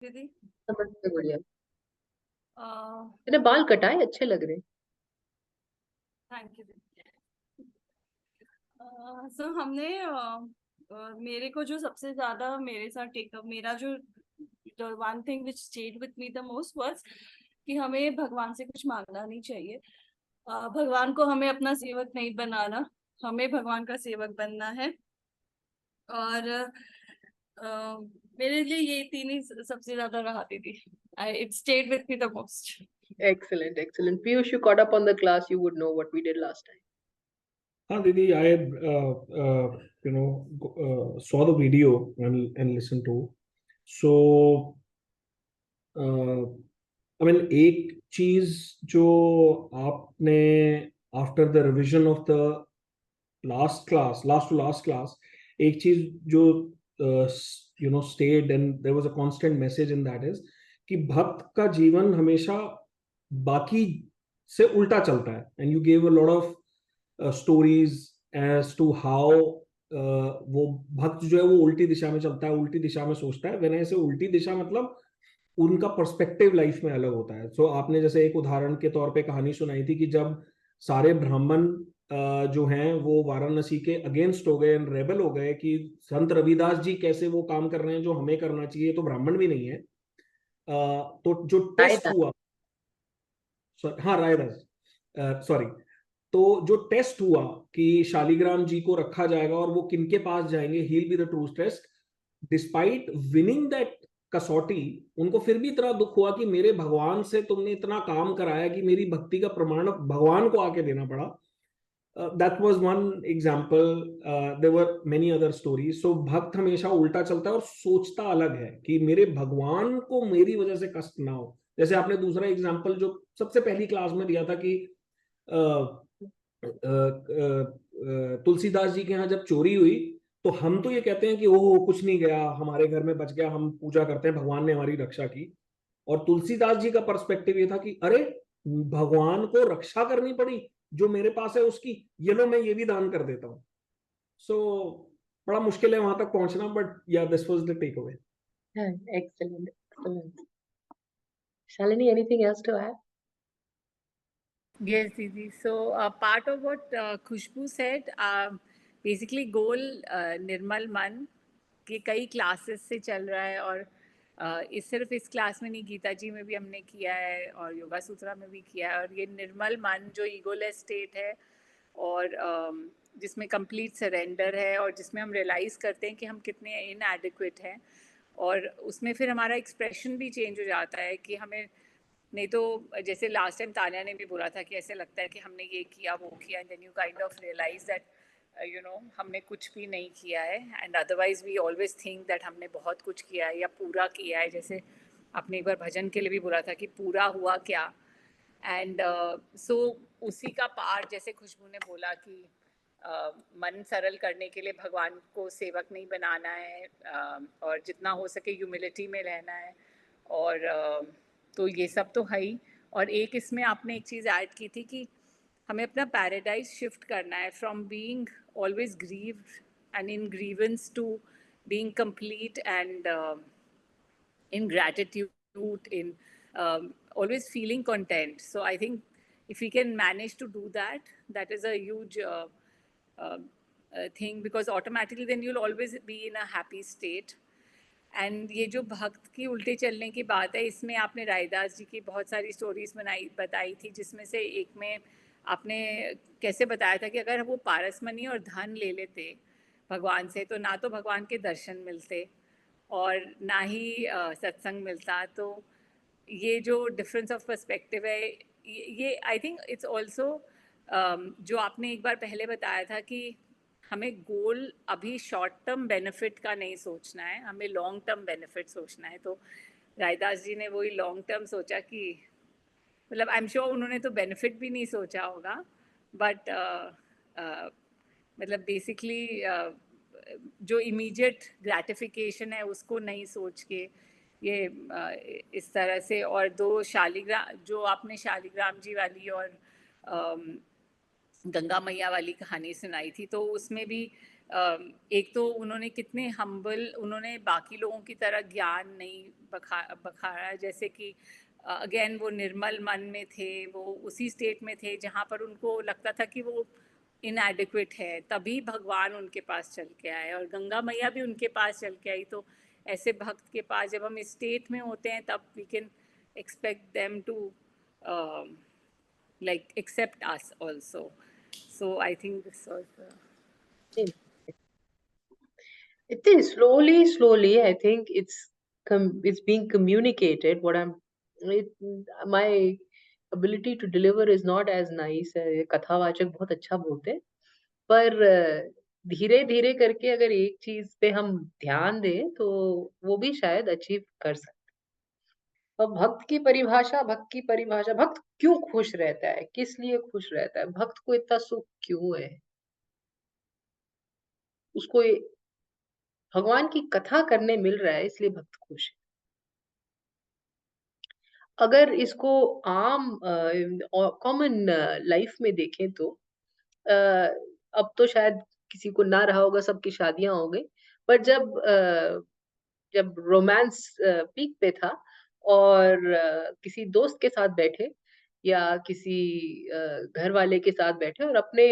दीदी। नमस्ते, बढ़िया। थैंक तेरे बाल कटाए अच्छे लग रहे हैं। यू दीदी। सो हमने मेरे को जो सबसे ज्यादा मेरे साथ टेकअप मेरा जो the one thing which stayed with me the most was कि हमें भगवान से कुछ मांगना नहीं चाहिए। भगवान को हमें अपना सेवक नहीं बनाना, हमें भगवान का सेवक बनना है। और मेरे लिए ये तीन ही सबसे ज्यादा रहा दीदी। It stayed with me the most. Excellent, excellent. Piyush, you caught up on the class. You would know what we did last time. हाँ दीदी, I saw the video and listened to. So I mean, एक चीज जो आपने after the revision of the last two last class, एक चीज जो stayed and there was a constant message in that is कि भक्त का जीवन हमेशा बाकी से उल्टा चलता है, and you gave a lot of stories as to how वो भक्त जो है वो उल्टी दिशा में चलता है, उल्टी दिशा में सोचता है। वैसे उल्टी दिशा मतलब उनका पर्सपेक्टिव लाइफ में अलग होता है। सो आपने जैसे एक उदाहरण के तौर पे कहानी सुनाई थी कि जब सारे ब्राह्मण जो हैं वो वाराणसी के अगेंस्ट हो गए एंड रेबल हो गए कि संत रविदास जी कैसे वो काम कर रहे हैं जो हमें करना चाहिए, तो ब्राह्मण भी नहीं है। तो जो टेस्ट Raida. हुआ, हाँ रायदास, सॉरी। तो जो टेस्ट हुआ कि शालिग्राम जी को रखा जाएगा और वो किनके पास जाएंगे, he will be the true test. Despite winning that कसौटी, उनको फिर भी इतना दुख हुआ कि मेरे भगवान से तुमने इतना काम कराया कि मेरी भक्ति का प्रमाण भगवान को आके देना पड़ा। That was one example. There were many other stories. So भक्त हमेशा उल्टा चलता है और सोचता अलग है कि मेरे भगवान को मेरी वजह से कष्ट ना हो। जैसे आपने दूसरा एग्जांपल जो सबसे पहली क्लास में दिया था कि तुलसीदास जी के यहाँ जब चोरी हुई तो हम तो ये कहते हैं कि ओह कुछ नहीं गया, हमारे घर में बच गया, हम पूजा करते हैं, भगवान ने हमारी रक्षा की। और तुलसीदास जी का पर्सपेक्टिव ये था कि अरे भगवान को रक्षा करनी पड़ी, जो मेरे पास है उसकी, ये लो मैं ये भी दान कर देता हूँ। सो बड़ा मुश्किल है वहां तक पहुंचना, but yeah this was the takeaway. Excellent, excellent. Shalini, anything else to add? Yes, Didi. So, part of what Khushbu said, basically goal निर्मल मन के कई क्लासेस से चल रहा है। और सिर्फ इस क्लास में नहीं, गीता जी में भी हमने किया है और योगा सूत्रा में भी किया है। और ये निर्मल मन जो ईगोलेस स्टेट है और जिसमें कंप्लीट सरेंडर है और जिसमें हम रियलाइज़ करते हैं कि हम कितने इनएडिक्वेट हैं। और उसमें फिर हमारा एक्सप्रेशन भी चेंज हो जाता है कि हमें नहीं तो जैसे लास्ट टाइम तानिया ने भी बोला था कि ऐसे लगता है कि हमने ये किया वो किया, and then you kind of realise that हमने कुछ भी नहीं किया है। And otherwise we always think that हमने बहुत कुछ किया है या पूरा किया है। जैसे आपने एक बार भजन के लिए भी बोला था कि पूरा हुआ क्या। एंड सो उसी का पार्ट, जैसे खुशबू ने बोला कि मन सरल करने के लिए भगवान को सेवक नहीं बनाना है, और जितना हो सके ह्यूमिलिटी में रहना है। और तो ये सब तो है ही। और एक इसमें आपने एक चीज़ ऐड की थी कि हमें अपना पैराडाइज शिफ्ट करना है from being always grieve and in grievance to being complete and in gratitude, in always feeling content. So I think if we can manage to do that, that is a huge uh, thing, because automatically then you'll always be in a happy state. And ये जो भक्त की उल्टे चलने की बात है, इसमें आपने रायदास जी की बहुत सारी स्टोरीज बताई थी, जिसमें से एक में आपने कैसे बताया था कि अगर वो पारसमणि और धन ले लेते भगवान से तो ना तो भगवान के दर्शन मिलते और ना ही सत्संग मिलता। तो ये जो डिफरेंस ऑफ पर्सपेक्टिव है, ये आई थिंक इट्स ऑल्सो जो आपने एक बार पहले बताया था कि हमें गोल अभी शॉर्ट टर्म बेनिफिट का नहीं सोचना है, हमें लॉन्ग टर्म बेनिफिट सोचना है। तो रायदास जी ने वही लॉन्ग टर्म सोचा कि मतलब आई एम श्योर उन्होंने तो बेनिफिट भी नहीं सोचा होगा, बट मतलब बेसिकली जो इमीडिएट ग्रैटिफिकेशन है उसको नहीं सोच के ये इस तरह से। और दो शालिग्राम, जो आपने शालिग्राम जी वाली और गंगा मैया वाली कहानी सुनाई थी, तो उसमें भी एक तो उन्होंने कितने हम्बल, उन्होंने बाकी लोगों की तरह ज्ञान नहीं बखाड़ा, जैसे कि अगेन वो निर्मल मन में थे, वो उसी स्टेट में थे जहाँ पर उनको लगता था कि वो इनएडिक्वेट है, तभी भगवान उनके पास चल के आए और गंगा मैया भी उनके पास चल के आई। तो ऐसे भक्त के पास जब हम इस स्टेट में होते हैं तब we can expect them to like accept us also. So I think this was It is slowly, I think it's being communicated. My ability to deliver is not as nice. कथावाचक बहुत अच्छा बोलते हैं, पर धीरे धीरे करके अगर एक चीज पे हम ध्यान दें तो वो भी शायद अचीव कर सकते। और भक्त की परिभाषा, भक्त क्यों खुश रहता है, किस लिए खुश रहता है, भक्त को इतना सुख क्यों है, उसको भगवान की कथा करने मिल रहा है इसलिए भक्त खुश है। अगर इसको आम कॉमन लाइफ में देखें तो अब तो शायद किसी को ना रहा होगा, सबकी शादियां हो गई, पर जब रोमांस पीक पे था और किसी दोस्त के साथ बैठे या किसी घर वाले के साथ बैठे और अपने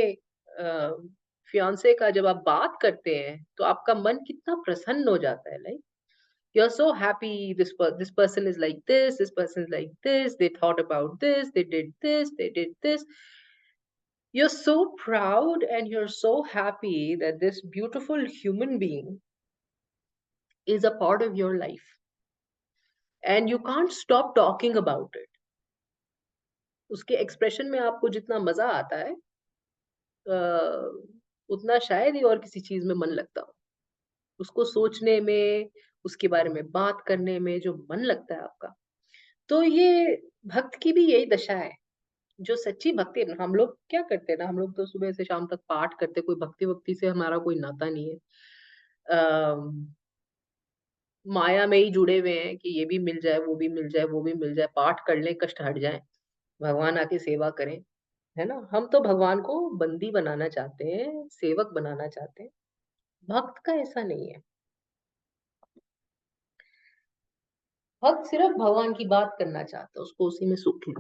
फियांसे का जब आप बात करते हैं तो आपका मन कितना प्रसन्न हो जाता है। Like you're so happy, this person is like this person is like this, they thought about this, they did this, they did this. You're so proud and you're so happy that this beautiful human being is a part of your life and you can't stop talking about it. उसके expression में आपको जितना मजा आता है उतना शायद ही और किसी चीज में मन लगता हो। उसको सोचने में, उसके बारे में बात करने में जो मन लगता है आपका, तो ये भक्त की भी यही दशा है। जो सच्ची भक्ति है ना, हम लोग क्या करते हैं ना, हम लोग तो सुबह से शाम तक पाठ करते, कोई भक्ति वक्ति से हमारा कोई नाता नहीं है। माया में ही जुड़े हुए हैं कि ये भी मिल जाए, वो भी मिल जाए, वो भी मिल जाए, पाठ कर लें, कष्ट हट जाए, भगवान आके सेवा करें, है ना। हम तो भगवान को बंदी बनाना चाहते हैं, सेवक बनाना चाहते हैं। भक्त का ऐसा नहीं है। भक्त सिर्फ भगवान की बात करना चाहता है, उसको उसी में सुख है।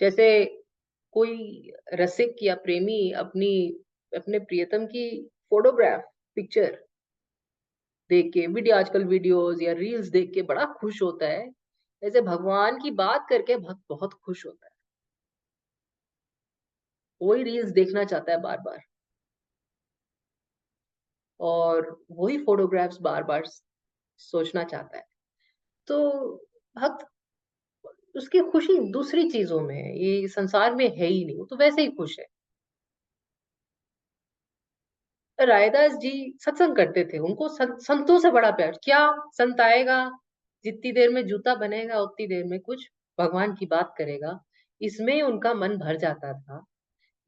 जैसे कोई रसिक या प्रेमी अपने प्रियतम की फोटोग्राफ, पिक्चर देख के, आजकल वीडियोस या रील्स देख के बड़ा खुश होता है, ऐसे भगवान की बात करके भक्त बहुत खुश होता है। वही रील्स देखना चाहता है बार बार और वही फोटोग्राफ्स बार बार सोचना चाहता है। तो भक्त, उसकी खुशी दूसरी चीजों में है, ये संसार में है ही नहीं, वो तो वैसे ही खुश है। रायदास जी सत्संग करते थे, उनको संतों से बड़ा प्यार। क्या संत आएगा, जितनी देर में जूता बनेगा उतनी देर में कुछ भगवान की बात करेगा, इसमें उनका मन भर जाता था,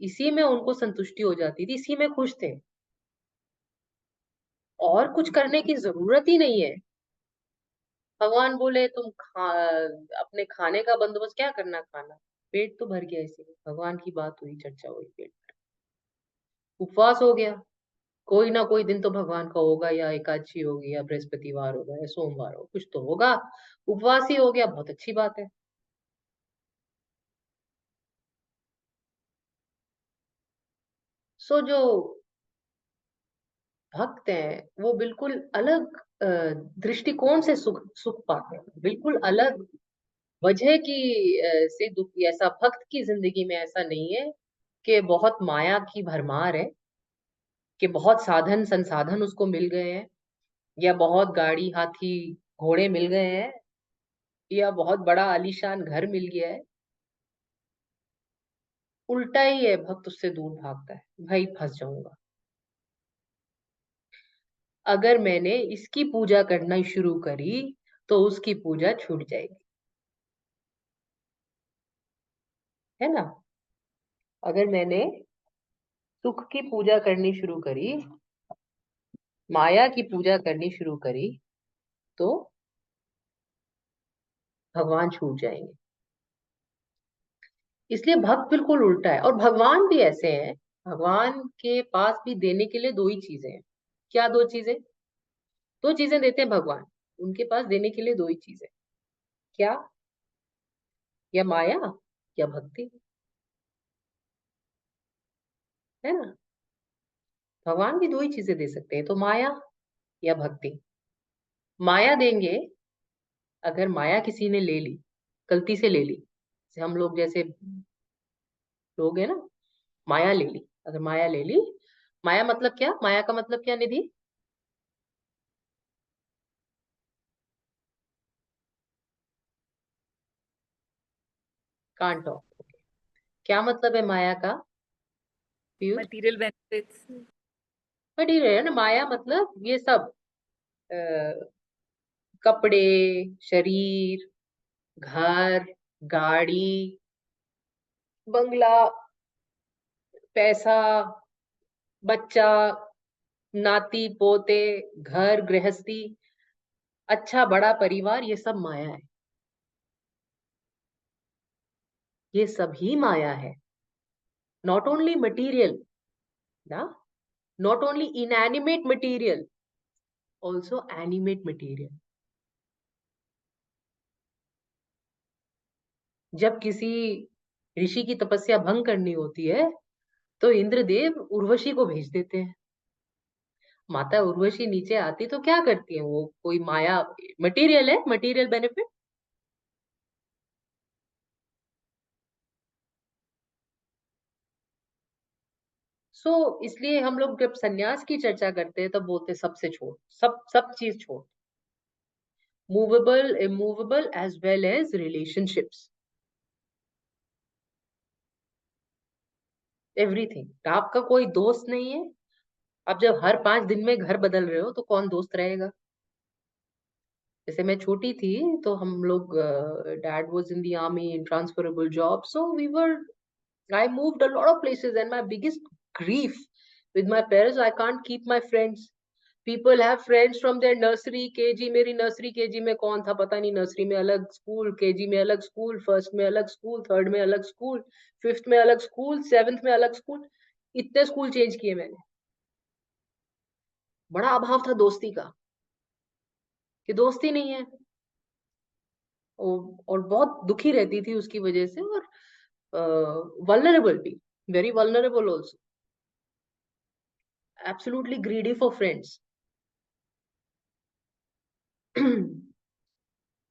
इसी में उनको संतुष्टि हो जाती थी, इसी में खुश थे। और कुछ करने की जरूरत ही नहीं है। भगवान बोले तुम अपने खाने का बंदोबस्त क्या करना, खाना, पेट तो भर गया, इसी में भगवान की बात हुई, चर्चा हुई, पेट भर, उपवास हो गया, कोई ना कोई दिन तो भगवान का होगा, या एकादशी होगी, या बृहस्पतिवार होगा, या सोमवार हो, कुछ तो होगा, उपवास ही हो गया, बहुत अच्छी बात है। सो जो भक्त हैं वो बिल्कुल अलग दृष्टिकोण से सुख सुख पाते हैं, बिल्कुल अलग वजह की से दुखी। ऐसा भक्त की जिंदगी में ऐसा नहीं है कि बहुत माया की भरमार है, कि बहुत साधन संसाधन उसको मिल गए हैं, या बहुत गाड़ी हाथी घोड़े मिल गए हैं, या बहुत बड़ा आलीशान घर मिल गया है। उल्टा ही है, भक्त उससे दूर भागता है, भाई फंस जाऊंगा, अगर मैंने इसकी पूजा करना शुरू करी तो उसकी पूजा छूट जाएगी, है ना। अगर मैंने सुख की पूजा करनी शुरू करी, माया की पूजा करनी शुरू करी, तो भगवान छूट जाएंगे। इसलिए भक्त बिल्कुल उल्टा है। और भगवान भी ऐसे हैं, भगवान के पास भी देने के लिए दो ही चीजें हैं। क्या दो चीजें? दो चीजें देते हैं भगवान, उनके पास देने के लिए दो ही चीजें। क्या? या माया या भक्ति, है ना? भगवान भी दो ही चीजें दे सकते हैं, तो माया या भक्ति। माया देंगे अगर माया किसी ने ले ली, गलती से ले ली, जैसे हम लोग जैसे लोग है ना, माया ले ली, अगर माया ले ली, माया मतलब क्या? माया का मतलब क्या निधि? Can't talk. क्या मतलब है माया का, पीयूष? material benefits. बट ये है ना, माया मतलब ये सब, अ, कपड़े, शरीर, घर, गाड़ी, बंगला, पैसा, बच्चा, नाती पोते, घर गृहस्थी, अच्छा बड़ा परिवार, ये सब माया है। ये सभी माया है। नॉट ओनली मटीरियल ना, not only inanimate material, also animate material. जब किसी ऋषि की तपस्या भंग करनी होती है तो इंद्रदेव उर्वशी को भेज देते हैं। माता उर्वशी नीचे आती तो क्या करती है? वो कोई माया, मटेरियल है, मटेरियल बेनिफिट। इसलिए हम लोग जब सन्यास की चर्चा करते हैं तब बोलते हैं सबसे छोड़, सब सब चीज छोड़, movable immovable as well as relationships, everything. आपका कोई दोस्त नहीं है। अब जब हर 5 दिन में घर बदल रहे हो तो कौन दोस्त रहेगा? जैसे मैं छोटी थी तो हम लोग, dad was in the army in transferable job, so we were, I moved a lot of places, and my biggest grief with my parents, I can't keep my friends. People have friends from their nursery, KG. मेरी nursery KG में कौन था पता नहीं, nursery में अलग school, KG में अलग school, first में अलग school, third में अलग school, fifth में अलग school, seventh में अलग school, इतने school change किए मैंने। बड़ा अभाव था दोस्ती का, कि दोस्ती नहीं है। और बहुत दुखी रहती थी उसकी वजह से, और वल्नरेबल भी, very vulnerable also, absolutely greedy for friends.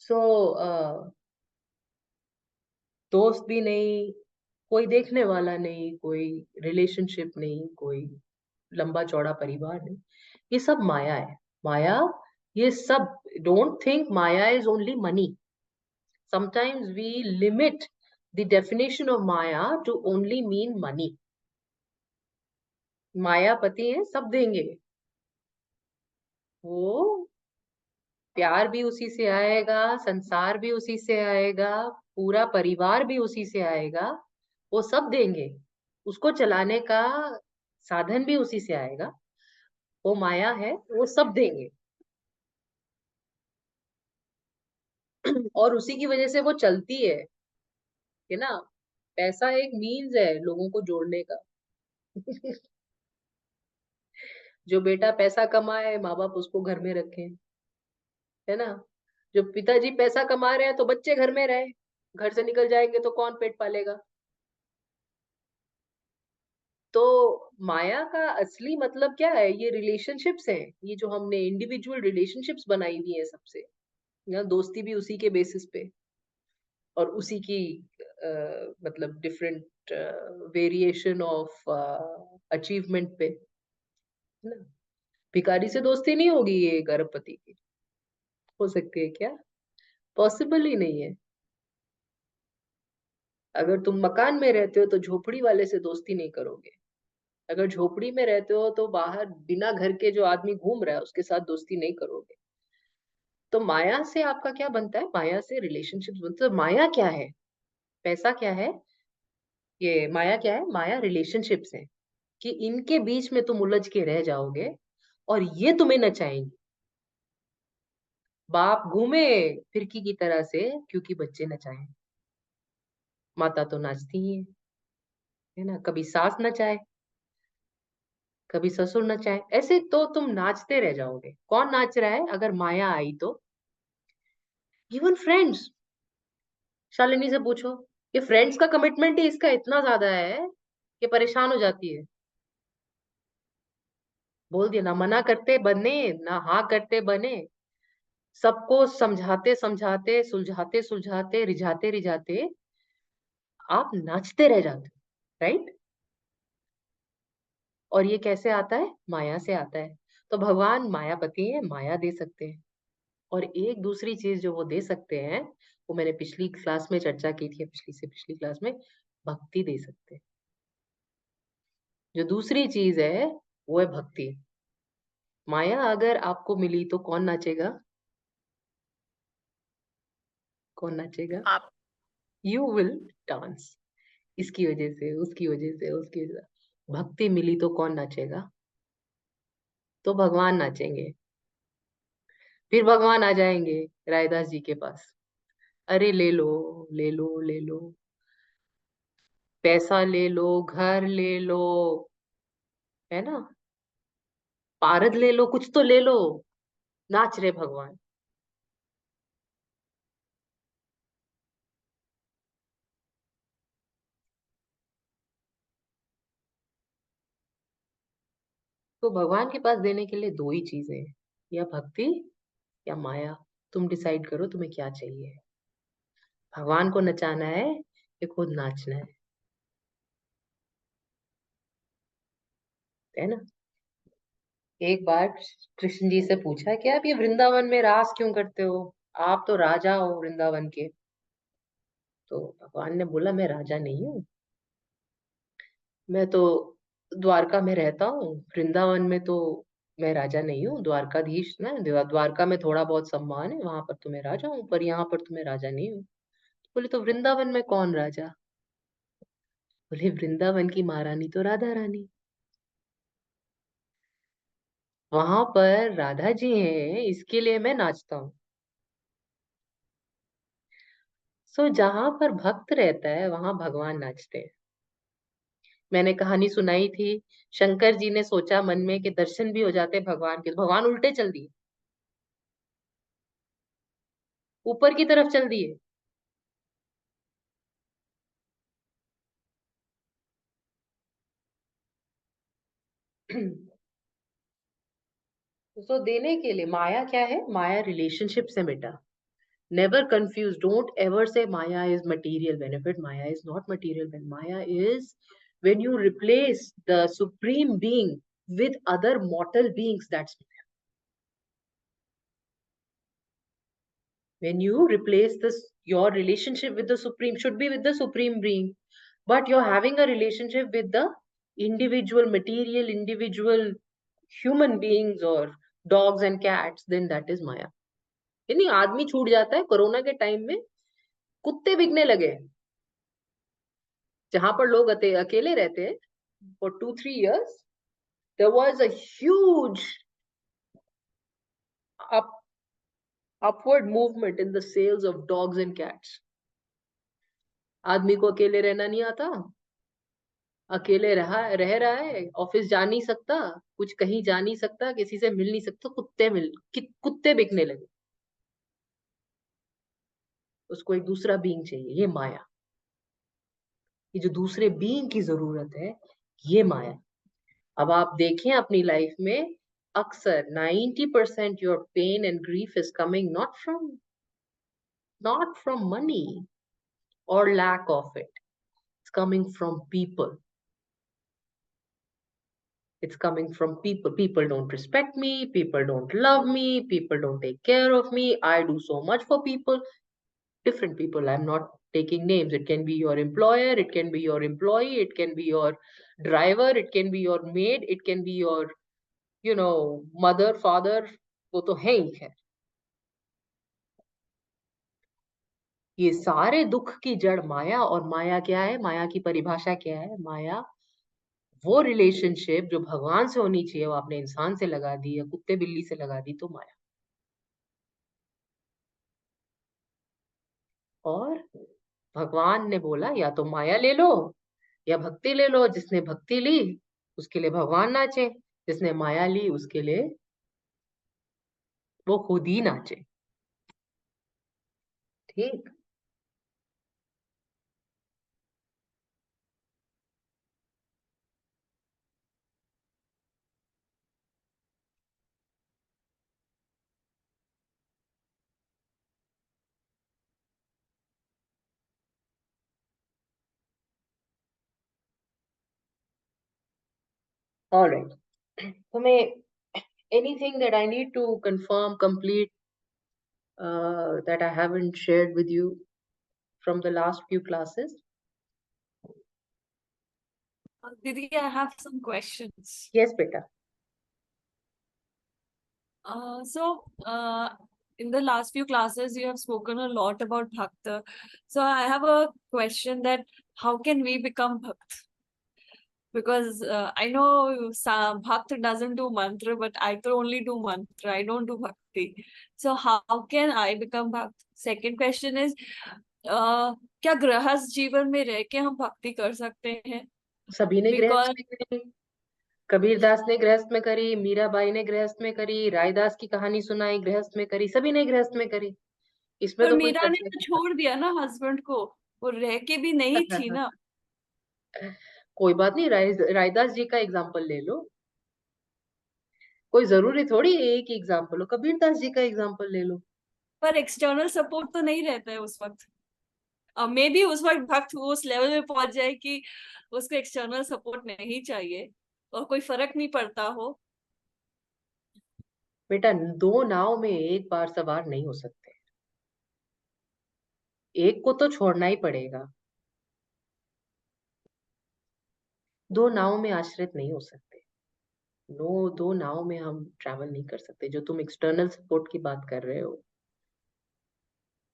So दोस्त भी नहीं, कोई देखने वाला नहीं, कोई रिलेशनशिप नहीं, कोई लंबा चौड़ा परिवार नहीं, ये सब माया है। माया, ये सब, don't think maya is only money. Sometimes we limit the definition of maya to only mean money. मायापति है, सब देंगे, वो प्यार भी उसी से आएगा, संसार भी उसी से आएगा, पूरा परिवार भी उसी से आएगा, वो सब देंगे। उसको चलाने का साधन भी उसी से आएगा। वो माया है, वो सब देंगे। और उसी की वजह से वो चलती है ना। पैसा एक मीन्स है लोगों को जोड़ने का। जो बेटा पैसा कमाए, माँ बाप उसको घर में रखें, है ना। जो पिताजी पैसा कमा रहे हैं तो बच्चे घर में रहे, घर से निकल जाएंगे तो कौन पेट पालेगा? तो माया का असली मतलब क्या है? ये रिलेशनशिप्स हैं, ये जो हमने इंडिविजुअल रिलेशनशिप्स बनाई हुई है सबसे, ना, दोस्ती भी उसी के बेसिस पे, और उसी की मतलब डिफरेंट वेरिएशन ऑफ अचीवमेंट पे, है ना। भिखारी से दोस्ती नहीं होगी ये अरबपति की, हो सकती है क्या? पॉसिबल ही नहीं है। अगर तुम मकान में रहते हो तो झोपड़ी वाले से दोस्ती नहीं करोगे। अगर झोपड़ी में रहते हो तो बाहर बिना घर के जो आदमी घूम रहा है उसके साथ दोस्ती नहीं करोगे। तो माया से आपका क्या बनता है? माया से रिलेशनशिप्स बनते हैं। तो माया क्या है? पैसा क्या है? ये माया क्या है? माया रिलेशनशिप्स है, कि इनके बीच में तुम उलझ के रह जाओगे और ये तुम्हें नचाएंगे। बाप घूमे फिरकी की तरह से क्योंकि बच्चे नचाए। माता तो नाचती ही है ना, कभी सास नचाए, कभी ससुर नचाए, ऐसे तो तुम नाचते रह जाओगे। कौन नाच रहा है अगर माया आई तो? इवन फ्रेंड्स, शालिनी से पूछो, ये फ्रेंड्स का कमिटमेंट ही इसका इतना ज्यादा है कि परेशान हो जाती है। बोल दिया ना, मना करते बने ना हाँ करते बने, सबको समझाते समझाते, सुलझाते सुलझाते, रिझाते रिझाते आप नाचते रह जाते हो, राइट? और ये कैसे आता है? माया से आता है। तो भगवान मायापति है, माया दे सकते हैं। और एक दूसरी चीज जो वो दे सकते हैं, वो मैंने पिछली क्लास में चर्चा की थी, पिछली से पिछली क्लास में, भक्ति दे सकते हैं। जो दूसरी चीज है वो है भक्ति। माया अगर आपको मिली तो कौन नाचेगा? कौन नाचेगा? आप यू विल डांस। इसकी वजह से, उसकी वजह से, उसकी वजह से। भक्ति मिली तो कौन नाचेगा? तो भगवान नाचेंगे। फिर भगवान आ जाएंगे रायदास जी के पास, अरे ले लो, ले लो, ले लो, पैसा ले लो, घर ले लो, है ना, पारद ले लो, कुछ तो ले लो। नाच रहे भगवान। तो भगवान के पास देने के लिए दो ही चीजें हैं, या भक्ति या माया। तुम डिसाइड करो तुम्हें क्या चाहिए। भगवान को नचाना है या खुद नाचना है ना? एक बार कृष्ण जी से पूछा कि आप ये वृंदावन में रास क्यों करते हो, आप तो राजा हो वृंदावन के। तो भगवान ने बोला, मैं राजा नहीं हूँ, मैं तो द्वारका में रहता हूँ, वृंदावन में तो मैं राजा नहीं हूँ, द्वारकाधीश ना, द्वारका में थोड़ा बहुत सम्मान है, वहां पर तो मैं राजा हूँ, पर यहाँ पर तो मैं राजा नहीं हूँ। बोले तो वृंदावन में कौन राजा? बोले वृंदावन की महारानी तो राधा रानी, वहां पर राधा जी हैं, इसके लिए मैं नाचता हूँ। सो जहां पर भक्त रहता है वहां भगवान नाचते हैं। मैंने कहानी सुनाई थी, शंकर जी ने सोचा मन में कि दर्शन भी हो जाते भगवान के, तो भगवान उल्टे चल दिए, ऊपर की तरफ चल दिए। तो देने के लिए माया क्या है? माया रिलेशनशिप से मिटा। नेवर कंफ्यूज, डोंट एवर से माया is material benefit, Maya is not material benefit. Maya is when you replace the supreme being with other mortal beings, that's when you replace this, your relationship with the supreme should be with the supreme being, but you're having a relationship with the individual material, individual human beings or dogs and cats, then that is maya. यानी आदमी छूट जाता है। Corona के time में कुत्ते बिकने लगे, जहां पर लोग अकेले रहते हैं for 2-3 years, there was a huge upward movement in the sales of dogs and cats. आदमी को अकेले रहना नहीं आता, अकेले रह रहा है, ऑफिस जा नहीं सकता, कुछ कहीं जा नहीं सकता, किसी से मिल नहीं सकता, कुत्ते बिकने लगे। उसको एक दूसरा बीइंग चाहिए, ये माया। ये जो दूसरे बीइंग की जरूरत है, ये माया। अब आप देखें अपनी लाइफ में, अक्सर 90% your pain and grief is coming not from money or lack of it. It's coming from people. It's coming from people. People don't respect me. People don't love me. People don't take care of me. I do so much for people. Different people. I'm not taking names. It can be your employer. It can be your employee. It can be your driver. It can be your maid. It can be your, mother, father. वो तो है ही है। ये सारे दुख की जड़ माया। और माया क्या है? माया की परिभाषा क्या है? माया वो रिलेशनशिप जो भगवान से होनी चाहिए, वो आपने इंसान से लगा दी या कुत्ते बिल्ली से लगा दी, तो माया। और भगवान ने बोला या तो माया ले लो या भक्ति ले लो। जिसने भक्ति ली उसके लिए भगवान नाचे, जिसने माया ली उसके लिए वो खुद ही नाचे। ठीक। ऑलराइट, तो मैं anything that I need to confirm, complete, that I haven't shared with you from the last few classes? Didi, I have some questions. Yes, beta. So, in the last few classes, you have spoken a lot about Bhakta. So, I have a question that how can we become Bhakt? Because I know Bhakt doesn't do mantra, but I can only do mantra. I don't do Bhakti. So, how can I become Bhakt? Second question is, क्या गृहस्थ जीवन में रह के हम भक्ति कर सकते हैं? सभी ने Because गृहस्थ में करी, कबीरदास ने गृहस्थ में करी, मीराबाई ने गृहस्थ में करी, रायदास की कहानी सुनाई गृहस्थ में करी, सभी ने गृहस्थ में करी। इसमें पर तो कोई मीरा ने चर्चा तो की छोड़ दिया ना हस्बैंड को, वो रह के भी नहीं थी ना। कोई बात नहीं, रायदास जी का एग्जाम्पल ले लो। कोई जरूरी थोड़ी एक ही एग्जाम्पल हो, कबीरदास जी का एग्जाम्पल ले लो। पर एक्सटर्नल सपोर्ट तो नहीं रहता है उस वक्त। मे बी उस वक्त भक्त उस लेवल में पहुंच जाए कि उसको एक्सटर्नल सपोर्ट नहीं चाहिए और कोई फर्क नहीं पड़ता हो। बेटा, दो नाव में एक बार सवार नहीं हो सकते, एक को तो छोड़ना ही पड़ेगा। दो नाव में आश्रित नहीं हो सकते। दो नाव में हम ट्रैवल नहीं कर सकते। जो तुम एक्सटर्नल सपोर्ट की बात कर रहे हो,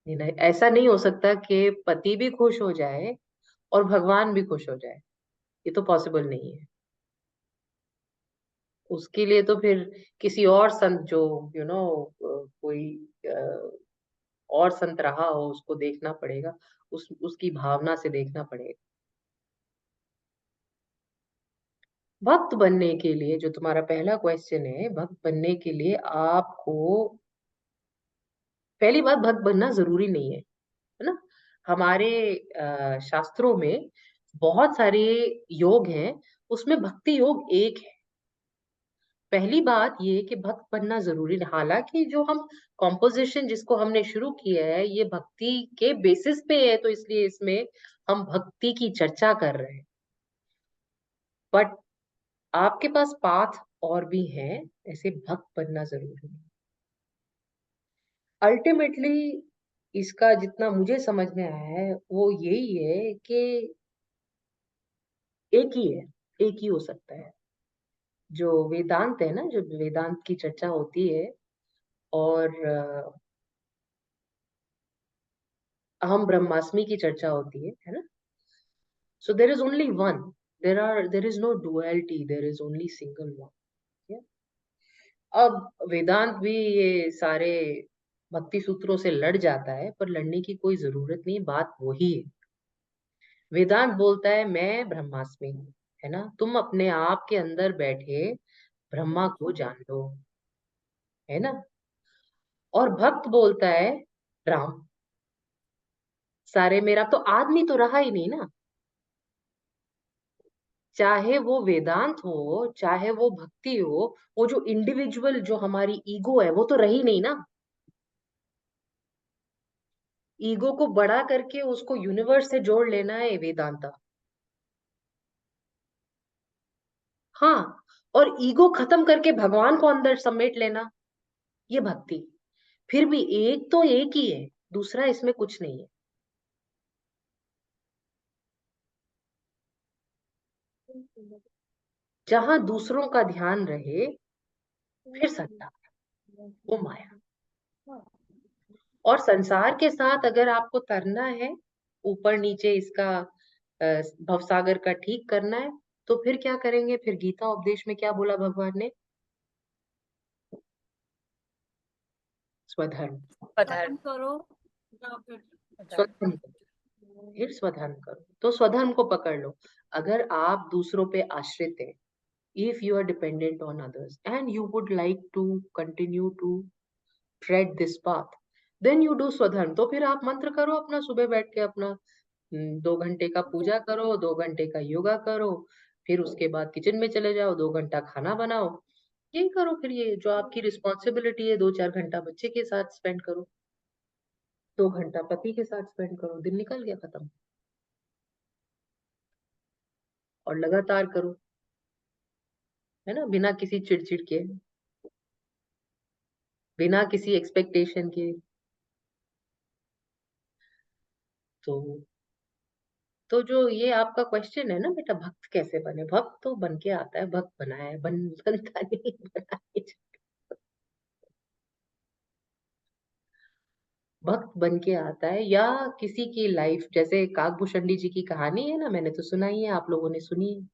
नहीं, ऐसा नहीं हो सकता कि पति भी खुश हो जाए और भगवान भी खुश हो जाए। ये तो पॉसिबल नहीं है। उसके लिए तो फिर किसी और संत जो कोई और संत रहा हो उसको देखना पड़ेगा, उसकी भावना से देखना पड़ेगा। भक्त बनने के लिए, जो तुम्हारा पहला क्वेश्चन है, भक्त बनने के लिए आपको पहली बात, भक्त बनना जरूरी नहीं है ना। हमारे शास्त्रों में बहुत सारे योग हैं, उसमें भक्ति योग एक है। पहली बात ये कि भक्त बनना जरूरी नहीं। हालांकि जो हम कॉम्पोजिशन जिसको हमने शुरू किया है ये भक्ति के बेसिस पे है, तो इसलिए इसमें हम भक्ति की चर्चा कर रहे हैं। बट आपके पास पाथ और भी हैं, ऐसे भक्त बनना जरूरी नहीं। अल्टीमेटली इसका जितना मुझे समझ में आया है वो यही है कि एक ही है, एक ही हो सकता है। जो वेदांत है ना, जो वेदांत की चर्चा होती है और अहम ब्रह्मास्मि की चर्चा होती है ना। So there is only one, there is no duality, there is only single one. अब वेदांत भी ये सारे भक्ति सूत्रों से लड़ जाता है, पर लड़ने की कोई जरूरत नहीं, बात वही है। वेदांत बोलता है मैं ब्रह्मास्मि हूँ, है ना। तुम अपने आप के अंदर बैठे ब्रह्मा को जान लो, है ना। और भक्त बोलता है राम। सारे मेरा तो आदमी तो रहा ही नहीं ना। चाहे वो वेदांत हो, चाहे वो भक्ति हो, वो जो इंडिविजुअल जो हमारी ईगो है वो तो रही नहीं ना। ईगो को बड़ा करके उसको यूनिवर्स से जोड़ लेना है वेदांता। हाँ, और ईगो खत्म करके भगवान को अंदर समेट लेना, ये भक्ति। फिर भी एक तो एक ही है, दूसरा इसमें कुछ नहीं है। जहां दूसरों का ध्यान रहे फिर सत्ता, वो माया। और संसार के साथ अगर आपको तरना है, ऊपर नीचे इसका भवसागर का ठीक करना है, तो फिर क्या करेंगे? फिर गीता उपदेश में क्या बोला भगवान ने? स्वधर्म। पधर्म करो या फिर स्वधर्म। फिर स्वधर्म करो। तो स्वधर्म को पकड़ लो। अगर आप दूसरों पे आश्रित हैं, if you are dependent on others and you would like to continue to tread this path, then you do स्वधर्म। तो फिर आप मंत्र करो अपना, सुबह बैठ के अपना 2 घंटे का पूजा करो, 2 घंटे का योगा करो, फिर उसके बाद किचन में चले जाओ, 2 घंटा खाना बनाओ। यही करो। फिर ये जो आपकी रिस्पॉन्सिबिलिटी है, 2-4 घंटा बच्चे के साथ स्पेंड करो, 2 घंटा पति के साथ स्पेंड करो, दिन निकल गया, खत्म। और लगातार करो, है ना, बिना किसी चिड़चिड़ के, बिना किसी एक्सपेक्टेशन के। तो जो ये आपका क्वेश्चन है ना बेटा, भक्त कैसे बने? भक्त तो बन के आता है, भक्त बनाया है, बनता नहीं, बनाया। भक्त बन के आता है, या किसी की लाइफ, जैसे काकभूषणी जी की कहानी है ना, मैंने तो सुना ही है, आप लोगों ने सुनी है,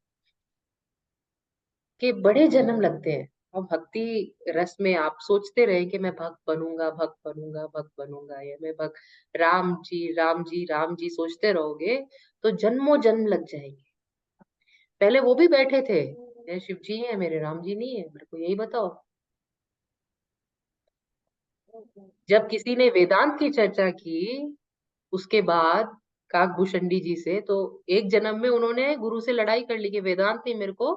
कि बड़े जन्म लगते हैं। और भक्ति रस में आप सोचते रहे कि मैं भक्त बनूंगा, भक्त बनूंगा, भक्त बनूंगा, या मैं भक्त, राम जी, राम जी, राम जी सोचते रहोगे तो जन्मों जन्म लग जाएंगे। पहले वो भी बैठे थे, ये शिव जी है, मेरे राम जी नहीं है, मेरे को यही बताओ। जब किसी ने वेदांत की चर्चा की उसके बाद काकभूषणी जी से, तो एक जन्म में उन्होंने गुरु से लड़ाई कर ली कि वेदांत ने मेरे को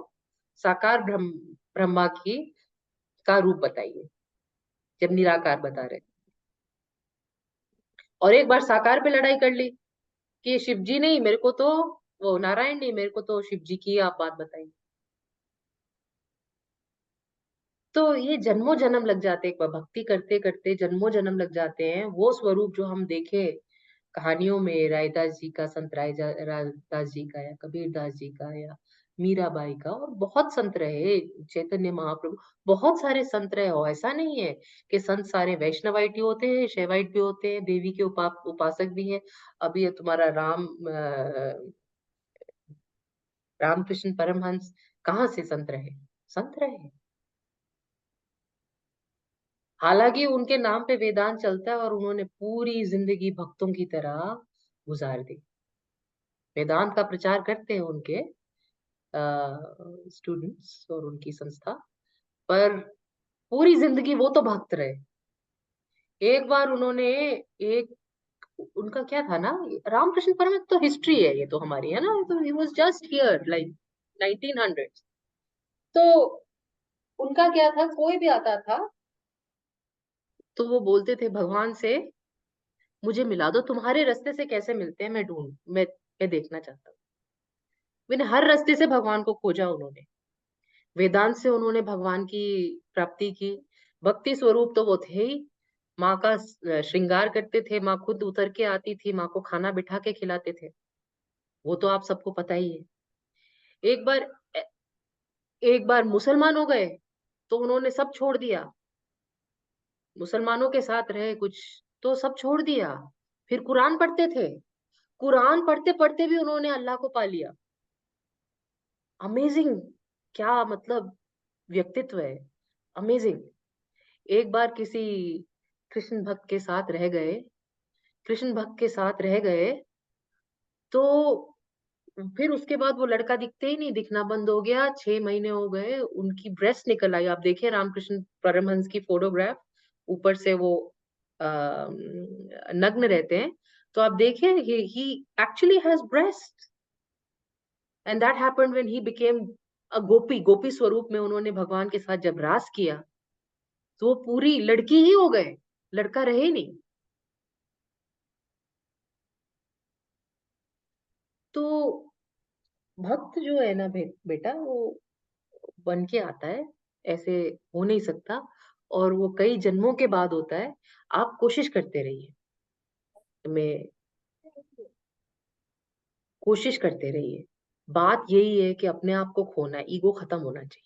साकार ब्रह्मा की का रूप बताइए, जब निराकार बता रहे। और एक बार साकार पे लड़ाई कर ली कि शिव जी नहीं, मेरे को तो वो नारायण नहीं, मेरे को तो शिव जी की आप बात बताइए। तो ये जन्मों जन्म लग जाते हैं, भक्ति करते करते जन्मों जन्म लग जाते हैं। वो स्वरूप जो हम देखे कहानियों में, रायदास जी का, संत रायदास जी का, या कबीर दास जी का, या मीराबाई का, और बहुत संत रहे, चैतन्य महाप्रभु, बहुत सारे संत रहे हो। ऐसा नहीं है कि संत सारे वैष्णवाइट ही होते हैं, शैवाइट भी होते हैं, देवी के उपासक भी हैं। अभी ये तुम्हारा रामकृष्ण परमहंस कहाँ से संत रहे? संत रहे। हालांकि उनके नाम पे वेदांत चलता है, और उन्होंने पूरी जिंदगी भक्तों की तरह गुजार दी। वेदांत का प्रचार करते हैं उनके स्टूडेंट्स और उनकी संस्था, पर पूरी जिंदगी वो तो भक्त रहे। एक बार उन्होंने, एक उनका क्या था ना, रामकृष्ण परमहंस तो हिस्ट्री है, ये तो हमारी है ना, तो he was just here like 1900। तो उनका क्या था, कोई भी आता था तो वो बोलते थे भगवान से, मुझे मिला दो, तुम्हारे रास्ते से कैसे मिलते हैं, मैं देखना चाहता हूँ। मैंने हर रास्ते से भगवान को खोजा उन्होंने। वेदांत से उन्होंने भगवान की प्राप्ति की। भक्ति स्वरूप तो वो थे ही। माँ का श्रृंगार करते थे, माँ खुद उतर के आती थी, माँ को खाना बिठा के खिलाते थे, वो तो आप सबको पता ही है। एक बार एक बार मुसलमान हो गए तो उन्होंने सब छोड़ दिया, मुसलमानों के साथ रहे कुछ, तो सब छोड़ दिया। फिर कुरान पढ़ते थे, कुरान पढ़ते पढ़ते भी उन्होंने अल्लाह को पा लिया। अमेजिंग, क्या मतलब व्यक्तित्व है, अमेजिंग। एक बार किसी कृष्ण भक्त के साथ रह गए, कृष्ण भक्त के साथ रह गए, तो फिर उसके बाद वो लड़का दिखते ही नहीं, दिखना बंद हो गया। 6 महीने हो गए, उनकी ब्रेस्ट निकल आई। आप देखिए रामकृष्ण परमहंस की फोटोग्राफ, ऊपर से वो नग्न रहते हैं, तो आप देखिए he actually has breast. And that happened when he became a gopi. गोपी स्वरूप में उन्होंने भगवान के साथ जब रास किया, तो वो पूरी लड़की ही हो गए, लड़का रहे ही नहीं। तो भक्त जो है ना बेटा, वो बन के आता है, ऐसे हो नहीं सकता, और वो कई जन्मों के बाद होता है। आप कोशिश करते रहिए, मैं कोशिश करते रहिए। बात यही है कि अपने आप को खोना, ईगो खत्म होना चाहिए।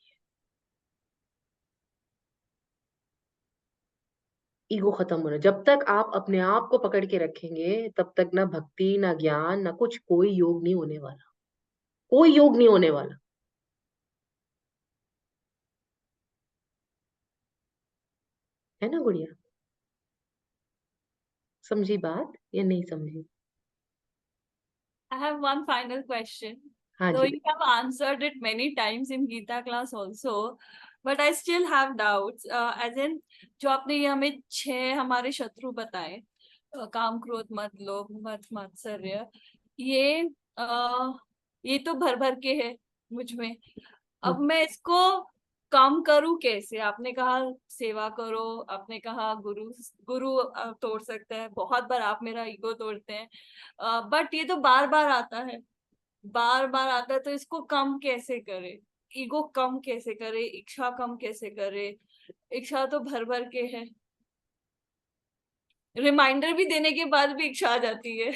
ईगो खत्म होना, जब तक आप अपने आप को पकड़ के रखेंगे, तब तक ना भक्ति, ना ज्ञान, ना कुछ, कोई योग नहीं होने वाला, कोई योग नहीं होने वाला। है ना गुड़िया? समझी बात या नहीं समझी? I have one final question. हाँ Though जी you बेटा। have answered it many times in Gita class also, but I still have doubts. As in, जो आपने ये हमें 6 हमारे शत्रु बताए, काम, क्रोध, मद, लोभ, मत, मात्सर्य, ये ये तो भर भर के है मुझ में। अब मैं इसको कम करूं कैसे? आपने कहा सेवा करो, आपने कहा गुरु गुरु तोड़ सकता है, बहुत बार आप मेरा ईगो तोड़ते हैं, बट ये तो बार बार आता है, बार बार आता है, तो इसको कम कैसे करे? ईगो कम कैसे करे? इच्छा कम कैसे करे? इच्छा तो भर भर के है, रिमाइंडर भी देने के बाद भी इच्छा आ जाती है।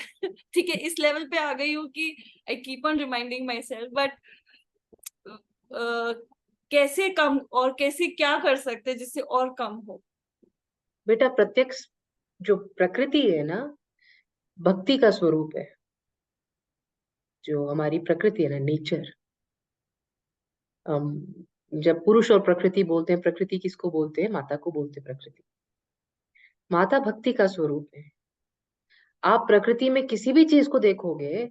ठीक है, इस लेवल पे आ गई हूँ कि I keep on reminding my self, but कैसे कम, और कैसे क्या कर सकते हैं जिससे और कम हो? बेटा, प्रत्यक्ष जो प्रकृति है ना, भक्ति का स्वरूप है। जो हमारी प्रकृति है ना, नेचर, जब पुरुष और प्रकृति बोलते हैं, प्रकृति किसको बोलते हैं? माता को बोलते हैं प्रकृति। माता भक्ति का स्वरूप है। आप प्रकृति में किसी भी चीज को देखोगे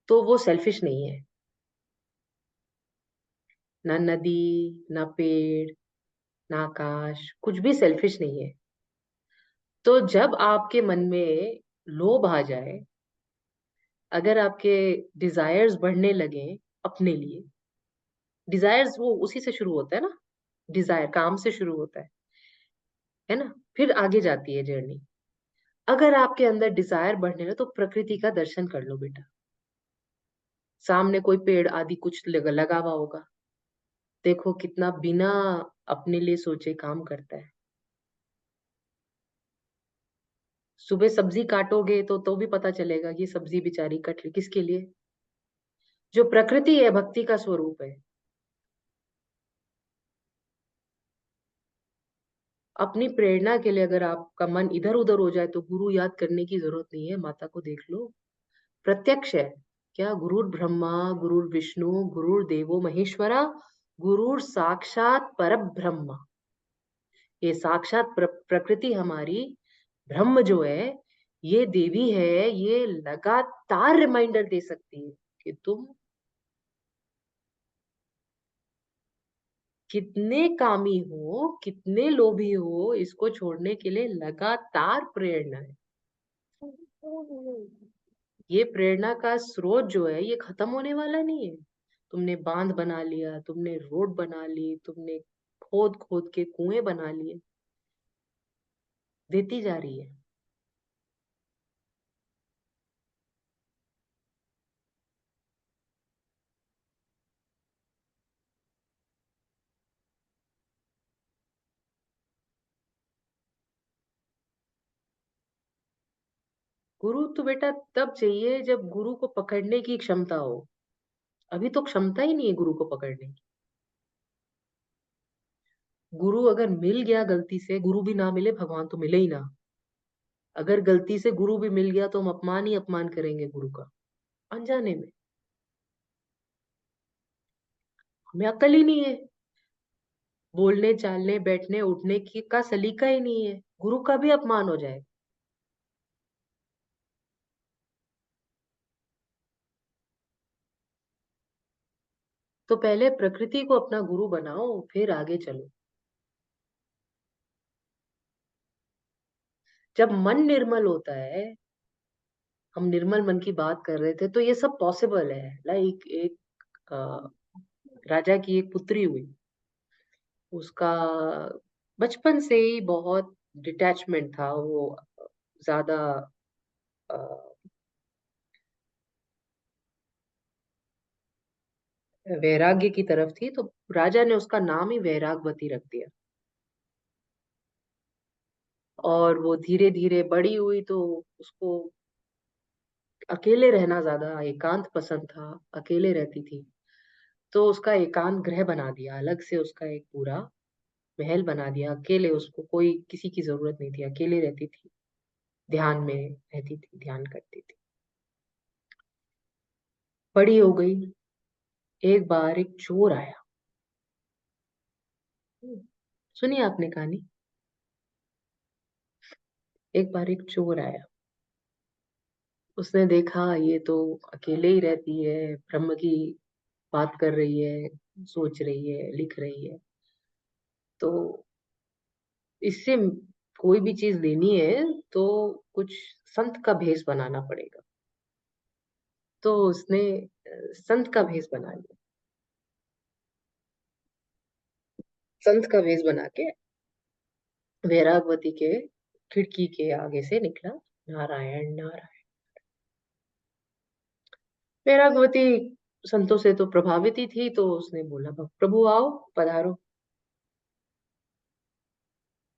तो वो सेल्फिश नहीं है। ना नदी, ना पेड़, ना आकाश, कुछ भी सेल्फिश नहीं है। तो जब आपके मन में लोभ आ जाए, अगर आपके डिजायर्स बढ़ने लगे अपने लिए, डिजायर्स वो उसी से शुरू होता है ना, डिजायर काम से शुरू होता है ना, फिर आगे जाती है जर्नी। अगर आपके अंदर डिजायर बढ़ने लगे तो प्रकृति का दर्शन कर लो बेटा। सामने कोई पेड़ आदि कुछ लगा हुआ होगा, देखो कितना बिना अपने लिए सोचे काम करता है। सुबह सब्जी काटोगे तो भी पता चलेगा कि सब्जी बेचारी कट रही, किसके लिए? जो प्रकृति है, भक्ति का स्वरूप है। अपनी प्रेरणा के लिए अगर आपका मन इधर उधर हो जाए तो गुरु याद करने की जरूरत नहीं है, माता को देख लो, प्रत्यक्ष है। क्या? गुरुर ब्रह्मा गुरुर विष्णु गुरुर देवो महेश्वरा गुरुर साक्षात परब्रह्म। ये साक्षात प्रकृति हमारी, ब्रह्म जो है, ये देवी है, ये लगातार रिमाइंडर दे सकती है कि तुम कितने कामी हो, कितने लोभी हो। इसको छोड़ने के लिए लगातार प्रेरणा है। ये प्रेरणा का स्रोत जो है, ये खत्म होने वाला नहीं है। तुमने बांध बना लिया, तुमने रोड बना ली, तुमने खोद खोद के कुएं बना लिए, देती जा रही है। गुरु तो बेटा तब चाहिए जब गुरु को पकड़ने की क्षमता हो। अभी तो क्षमता ही नहीं है गुरु को पकड़ने की। गुरु अगर मिल गया गलती से, गुरु भी ना मिले, भगवान तो मिले ही ना। अगर गलती से गुरु भी मिल गया तो हम अपमान ही अपमान करेंगे गुरु का, अनजाने में। हमें अकल ही नहीं है, बोलने चालने बैठने उठने की का सलीका ही नहीं है, गुरु का भी अपमान हो जाए। तो पहले प्रकृति को अपना गुरु बनाओ, फिर आगे चलो। जब मन निर्मल होता है, हम निर्मल मन की बात कर रहे थे, तो ये सब पॉसिबल है। लाइक एक अ, राजा की एक पुत्री हुई, उसका बचपन से ही बहुत डिटैचमेंट था, वो ज्यादा अ, वैराग्य की तरफ थी, तो राजा ने उसका नाम ही वैरागवती रख दिया। और वो धीरे धीरे बड़ी हुई तो उसको अकेले रहना ज्यादा एकांत पसंद था, अकेले रहती थी। तो उसका एकांत गृह बना दिया, अलग से उसका एक पूरा महल बना दिया। अकेले, उसको कोई किसी की जरूरत नहीं थी, अकेले रहती थी, ध्यान में रहती थी, ध्यान करती थी। बड़ी हो गई, एक बार एक चोर आया। सुनिए आपने कहानी। एक बार एक चोर आया, उसने देखा ये तो अकेले ही रहती है, ब्रह्म की बात कर रही है, सोच रही है, लिख रही है, तो इससे कोई भी चीज लेनी है तो कुछ संत का भेष बनाना पड़ेगा। तो उसने संत का भेष बना लिया। संत का भेष बना के वैरागवती के खिड़की के आगे से निकला, नारायण नारायण। वैरागवती संतों से तो प्रभावित ही थी, तो उसने बोला, प्रभु आओ, पधारो।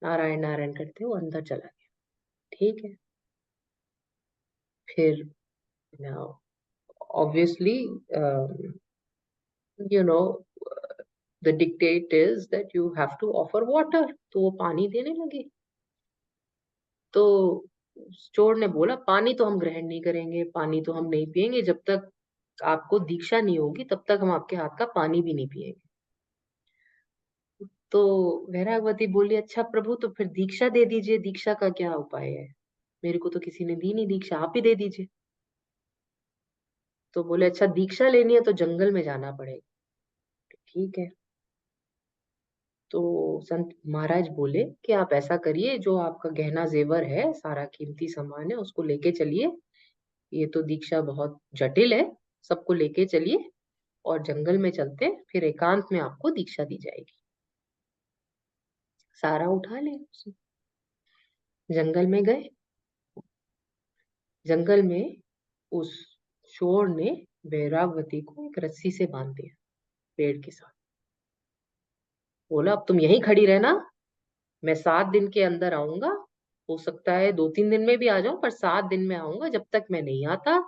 नारायण नारायण करते वो अंदर चला गया। ठीक है, फिर obviously you know the dictate is that you have to offer water, तो वो पानी देने लगे। तो चोर ने बोला, पानी तो हम ग्रहण नहीं करेंगे, पानी तो हम नहीं पिएंगे, जब तक आपको दीक्षा नहीं होगी तब तक हम आपके हाथ का पानी भी नहीं पिएंगे। तो वैरागवती बोली, अच्छा प्रभु, तो फिर दीक्षा दे दीजिए, दीक्षा का क्या उपाय है, मेरे को तो किसी ने दी नहीं दीक्षा, आप ही दे दीजिए। तो बोले, अच्छा दीक्षा लेनी है तो जंगल में जाना पड़ेगा। ठीक है, तो संत महाराज बोले कि आप ऐसा करिए, जो आपका गहना जेवर है, सारा कीमती सामान है, उसको लेके चलिए, ये तो दीक्षा बहुत जटिल है, सबको लेके चलिए और जंगल में चलते, फिर एकांत में आपको दीक्षा दी जाएगी। सारा उठा ले, जंगल में गए। जंगल में उस चोर ने वैरागवती को एक रस्सी से बांध दिया, पेड़ के साथ। बोला, अब तुम यहीं खड़ी रहना, मैं 7 दिन के अंदर आऊंगा, हो सकता है 2-3 दिन में भी आ जाऊं, पर 7 दिन में आऊंगा। जब तक मैं नहीं आता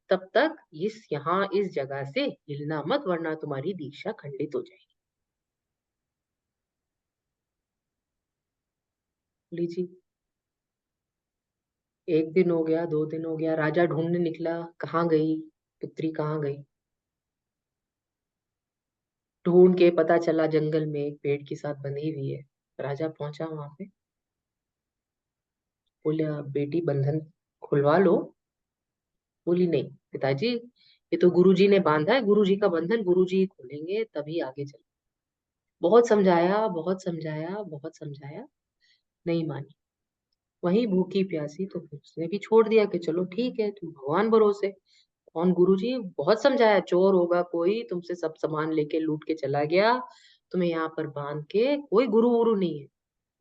तब तक इस जगह से हिलना मत, वरना तुम्हारी दीक्षा खंडित हो जाएगी। लीजिए, 1 दिन हो गया, 2 दिन हो गया, राजा ढूंढने निकला, कहाँ गई पुत्री, कहाँ गई। ढूंढ के पता चला जंगल में एक पेड़ के साथ बंधी हुई है। राजा पहुंचा वहां पे, बोला, बेटी बंधन खुलवा लो। बोली, नहीं पिताजी, ये तो गुरुजी ने बांधा है, गुरुजी का बंधन गुरुजी ही खोलेंगे, तभी आगे चल। बहुत समझाया, बहुत समझाया, बहुत समझाया, नहीं मानी। वही भूखी प्यासी, तो फिर उसने भी छोड़ दिया कि चलो ठीक है, तुम भगवान भरोसे। कौन, गुरुजी, बहुत समझाया, चोर होगा कोई, तुमसे सब सामान लेके लूट के चला गया, तुम्हें यहाँ पर बांध के, कोई गुरु वुरु नहीं है,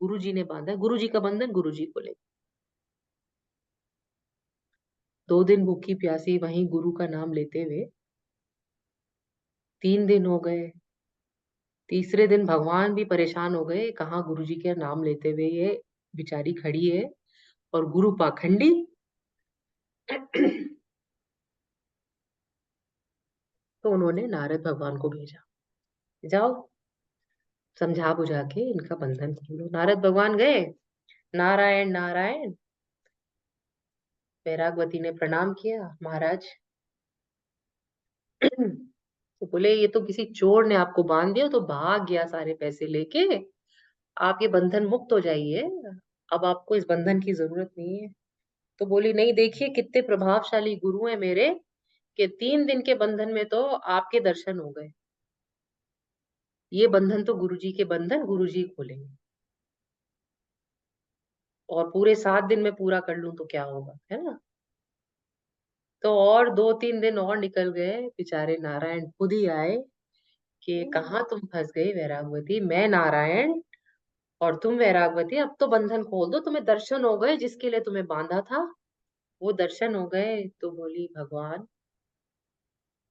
गुरुजी ने बांधा है, गुरुजी का बंधन गुरुजी खोले। 2 दिन भूखी प्यासी वहीं गुरु का नाम लेते हुए, 3 दिन हो गए। तीसरे दिन भगवान भी परेशान हो गए, कहाँ गुरुजी के नाम लेते हुए ये बेचारी खड़ी है और गुरु पाखंडी। तो उन्होंने नारद भगवान को भेजा, जाओ समझा बुझा के इनका बंधन खोलो। नारद भगवान गए, नारायण नारायण। वैरागवती ने प्रणाम किया, महाराज। तो बोले, ये तो किसी चोर ने आपको बांध दिया, तो भाग गया सारे पैसे लेके, आप ये बंधन मुक्त हो जाइए, अब आपको इस बंधन की जरूरत नहीं है। तो बोली, नहीं, देखिए कितने प्रभावशाली गुरु हैं मेरे, कि 3 दिन के बंधन में तो आपके दर्शन हो गए। ये बंधन तो गुरुजी के बंधन गुरुजी खोलेंगे, और पूरे 7 दिन में पूरा कर लूं तो क्या होगा, है ना। तो और 2-3 दिन और निकल गए, बेचारे नारायण खुद ही आए कि कहाँ तुम फंस गई वैरागवती, मैं नारायण और तुम वैरागवती, अब तो बंधन खोल दो, तुम्हें दर्शन हो गए, जिसके लिए तुम्हें बांधा था वो दर्शन हो गए। तो बोली, भगवान,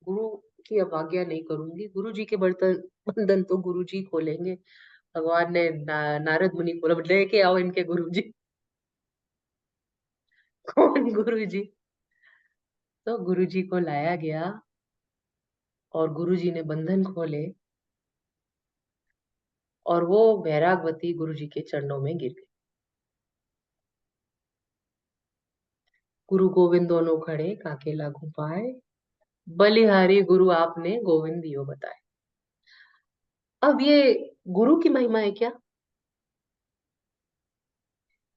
गुरु की अवज्ञा नहीं करूंगी, गुरु जी के बर्तन बंधन तो गुरु जी खोलेंगे। भगवान ने नारद मुनि को बोला, लेके आओ इनके गुरु जी। कौन गुरु जी? तो गुरु जी को लाया गया और गुरु जी ने बंधन खोले, और वो वैरागवती गुरु जी के चरणों में गिर गई। गुरु गोविंद दोनों खड़े, काके लागू पाए, बलिहारी गुरु आपने गोविंद दियो बताए। अब ये गुरु की महिमा है क्या,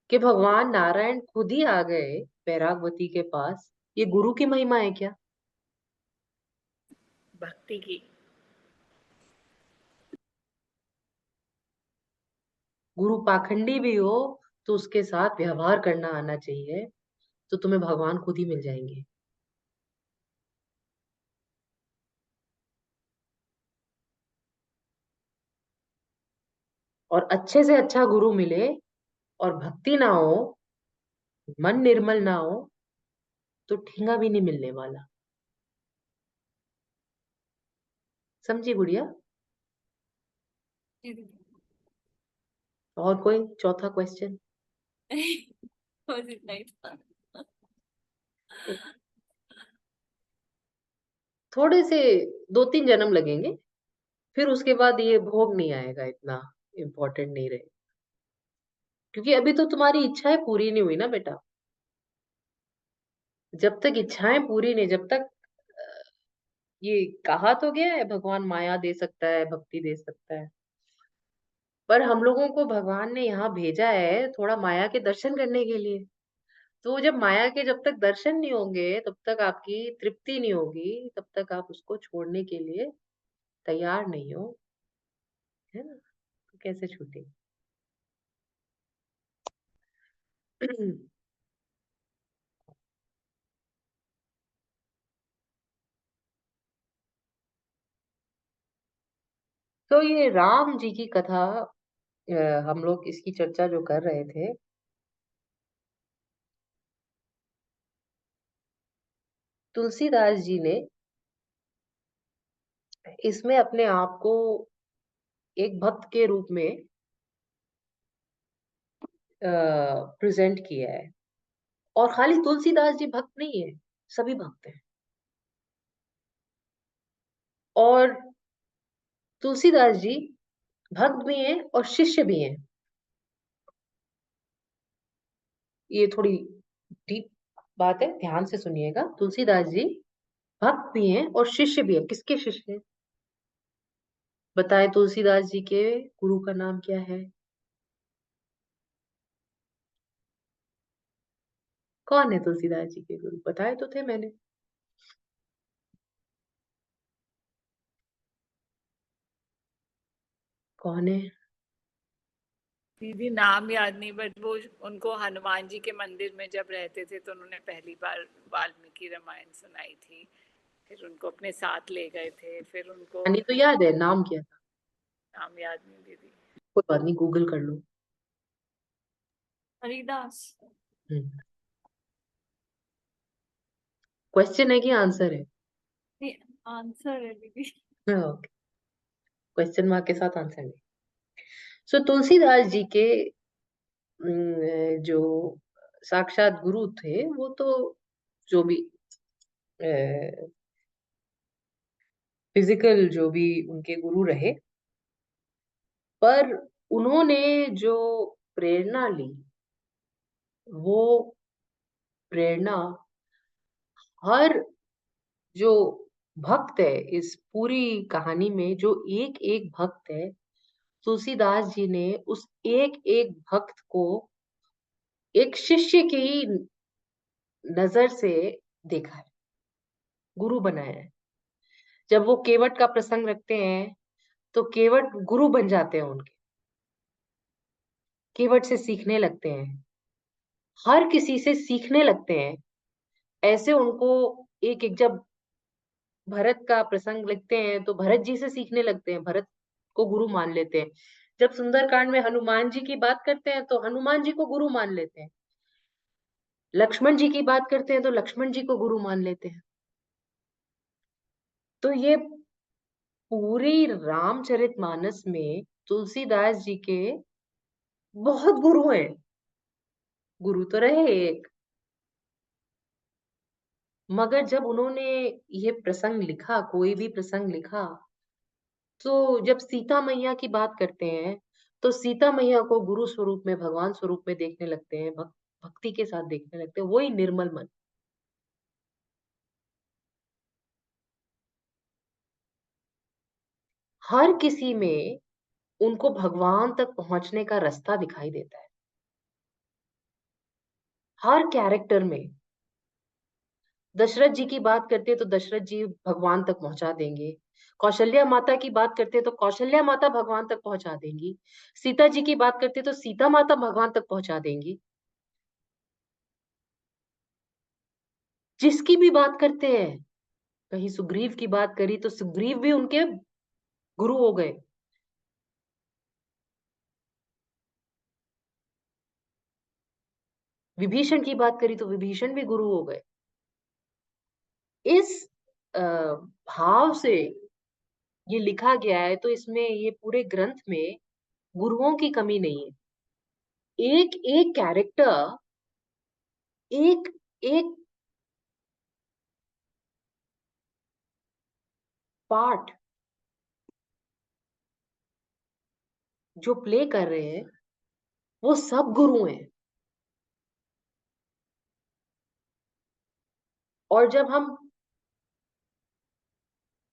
कि भगवान नारायण खुद ही आ गए वैरागवती के पास, ये गुरु की महिमा है क्या? भक्ति की। गुरु पाखंडी भी हो तो उसके साथ व्यवहार करना आना चाहिए, तो तुम्हें भगवान खुद ही मिल जाएंगे। और अच्छे से अच्छा गुरु मिले और भक्ति ना हो, मन निर्मल ना हो, तो ठेंगा भी नहीं मिलने वाला। समझी गुड़िया? जी दीदी। और कोई चौथा क्वेश्चन? बस इतना ही था। थोड़े से 2-3 जन्म लगेंगे, फिर उसके बाद ये भोग नहीं आएगा, इतना इम्पोर्टेंट नहीं रहे, क्योंकि अभी तो तुम्हारी इच्छाएं पूरी नहीं हुई ना बेटा। जब तक इच्छाएं पूरी नहीं, जब तक ये कहा तो गया है भगवान माया दे सकता है, भक्ति दे सकता है, पर हम लोगों को भगवान ने यहाँ भेजा है थोड़ा माया के दर्शन करने के लिए। तो जब माया के जब तक दर्शन नहीं होंगे, तब तक आपकी तृप्ति नहीं होगी, तब तक आप उसको छोड़ने के लिए तैयार नहीं हो, है ना? तो कैसे छूटेगी? तो ये राम जी की कथा, हम लोग इसकी चर्चा जो कर रहे थे, तुलसीदास जी ने इसमें अपने आप को एक भक्त के रूप में प्रेजेंट किया है। और खाली तुलसीदास जी भक्त नहीं है, सभी भक्त हैं। और तुलसीदास जी भक्त भी हैं और शिष्य भी हैं। ये थोड़ी डीप बात है, ध्यान से सुनिएगा। तुलसीदास जी भक्त भी हैं और शिष्य भी हैं। किसके शिष्य हैं? बताएं, तुलसीदास जी के गुरु का नाम क्या है? कौन है तुलसीदास जी के गुरु? बताए तो थे मैंने। कौन है? दीदी नाम याद नहीं, बट वो उनको हनुमान जी के मंदिर में जब रहते थे तो उन्होंने पहली बार वाल्मीकि रामायण सुनाई थी, फिर उनको अपने साथ ले गए थे, फिर उनको यानी तो याद है, नाम क्या था? नाम याद नहीं दीदी। कोई बात नहीं, गूगल कर लो। हरिदास। क्वेश्चन है कि आंसर है? आंसर है दीदी। ओके, क्वेश्चन मार्क के साथ आंसर नहीं। सो तुलसीदास जी के जो साक्षात गुरु थे, वो तो जो भी फिजिकल जो भी उनके गुरु रहे, पर उन्होंने जो प्रेरणा ली, वो प्रेरणा हर जो भक्त है इस पूरी कहानी में, जो एक एक भक्त है, तुलसीदास जी ने उस एक एक भक्त को एक शिष्य की नजर से देखा है, गुरु बनाया है। जब वो केवट का प्रसंग रखते हैं, तो केवट गुरु बन जाते हैं उनके, केवट से सीखने लगते हैं, हर किसी से सीखने लगते हैं। ऐसे उनको एक एक, जब भरत का प्रसंग लिखते हैं तो भरत जी से सीखने लगते हैं, भरत को गुरु मान लेते हैं। जब सुंदरकांड में हनुमान जी की बात करते हैं तो हनुमान जी को गुरु मान लेते हैं। लक्ष्मण जी की बात करते हैं तो लक्ष्मण जी को गुरु मान लेते हैं। तो ये पूरी रामचरितमानस में तुलसीदास जी के बहुत गुरु हैं। गुरु तो रहे एक, मगर जब उन्होंने ये प्रसंग लिखा, कोई भी प्रसंग लिखा, तो जब सीता मैया की बात करते हैं तो सीता मैया को गुरु स्वरूप में, भगवान स्वरूप में देखने लगते हैं, भक्ति के साथ देखने लगते हैं। वही निर्मल मन। हर किसी में उनको भगवान तक पहुंचने का रास्ता दिखाई देता है, हर कैरेक्टर में। दशरथ जी की बात करते हैं तो दशरथ जी भगवान तक पहुंचा देंगे। कौशल्या माता की बात करते हैं तो कौशल्या माता भगवान तक पहुंचा देंगी। सीता जी की बात करते हैं तो सीता माता भगवान तक पहुंचा देंगी। जिसकी भी बात करते हैं, कहीं सुग्रीव की बात करी तो सुग्रीव भी उनके गुरु हो गए। विभीषण की बात करी तो विभीषण भी गुरु हो गए। इस भाव से ये लिखा गया है, तो इसमें ये पूरे ग्रंथ में गुरुओं की कमी नहीं है। एक एक कैरेक्टर, एक एक पार्ट जो प्ले कर रहे हैं वो सब गुरु हैं। और जब हम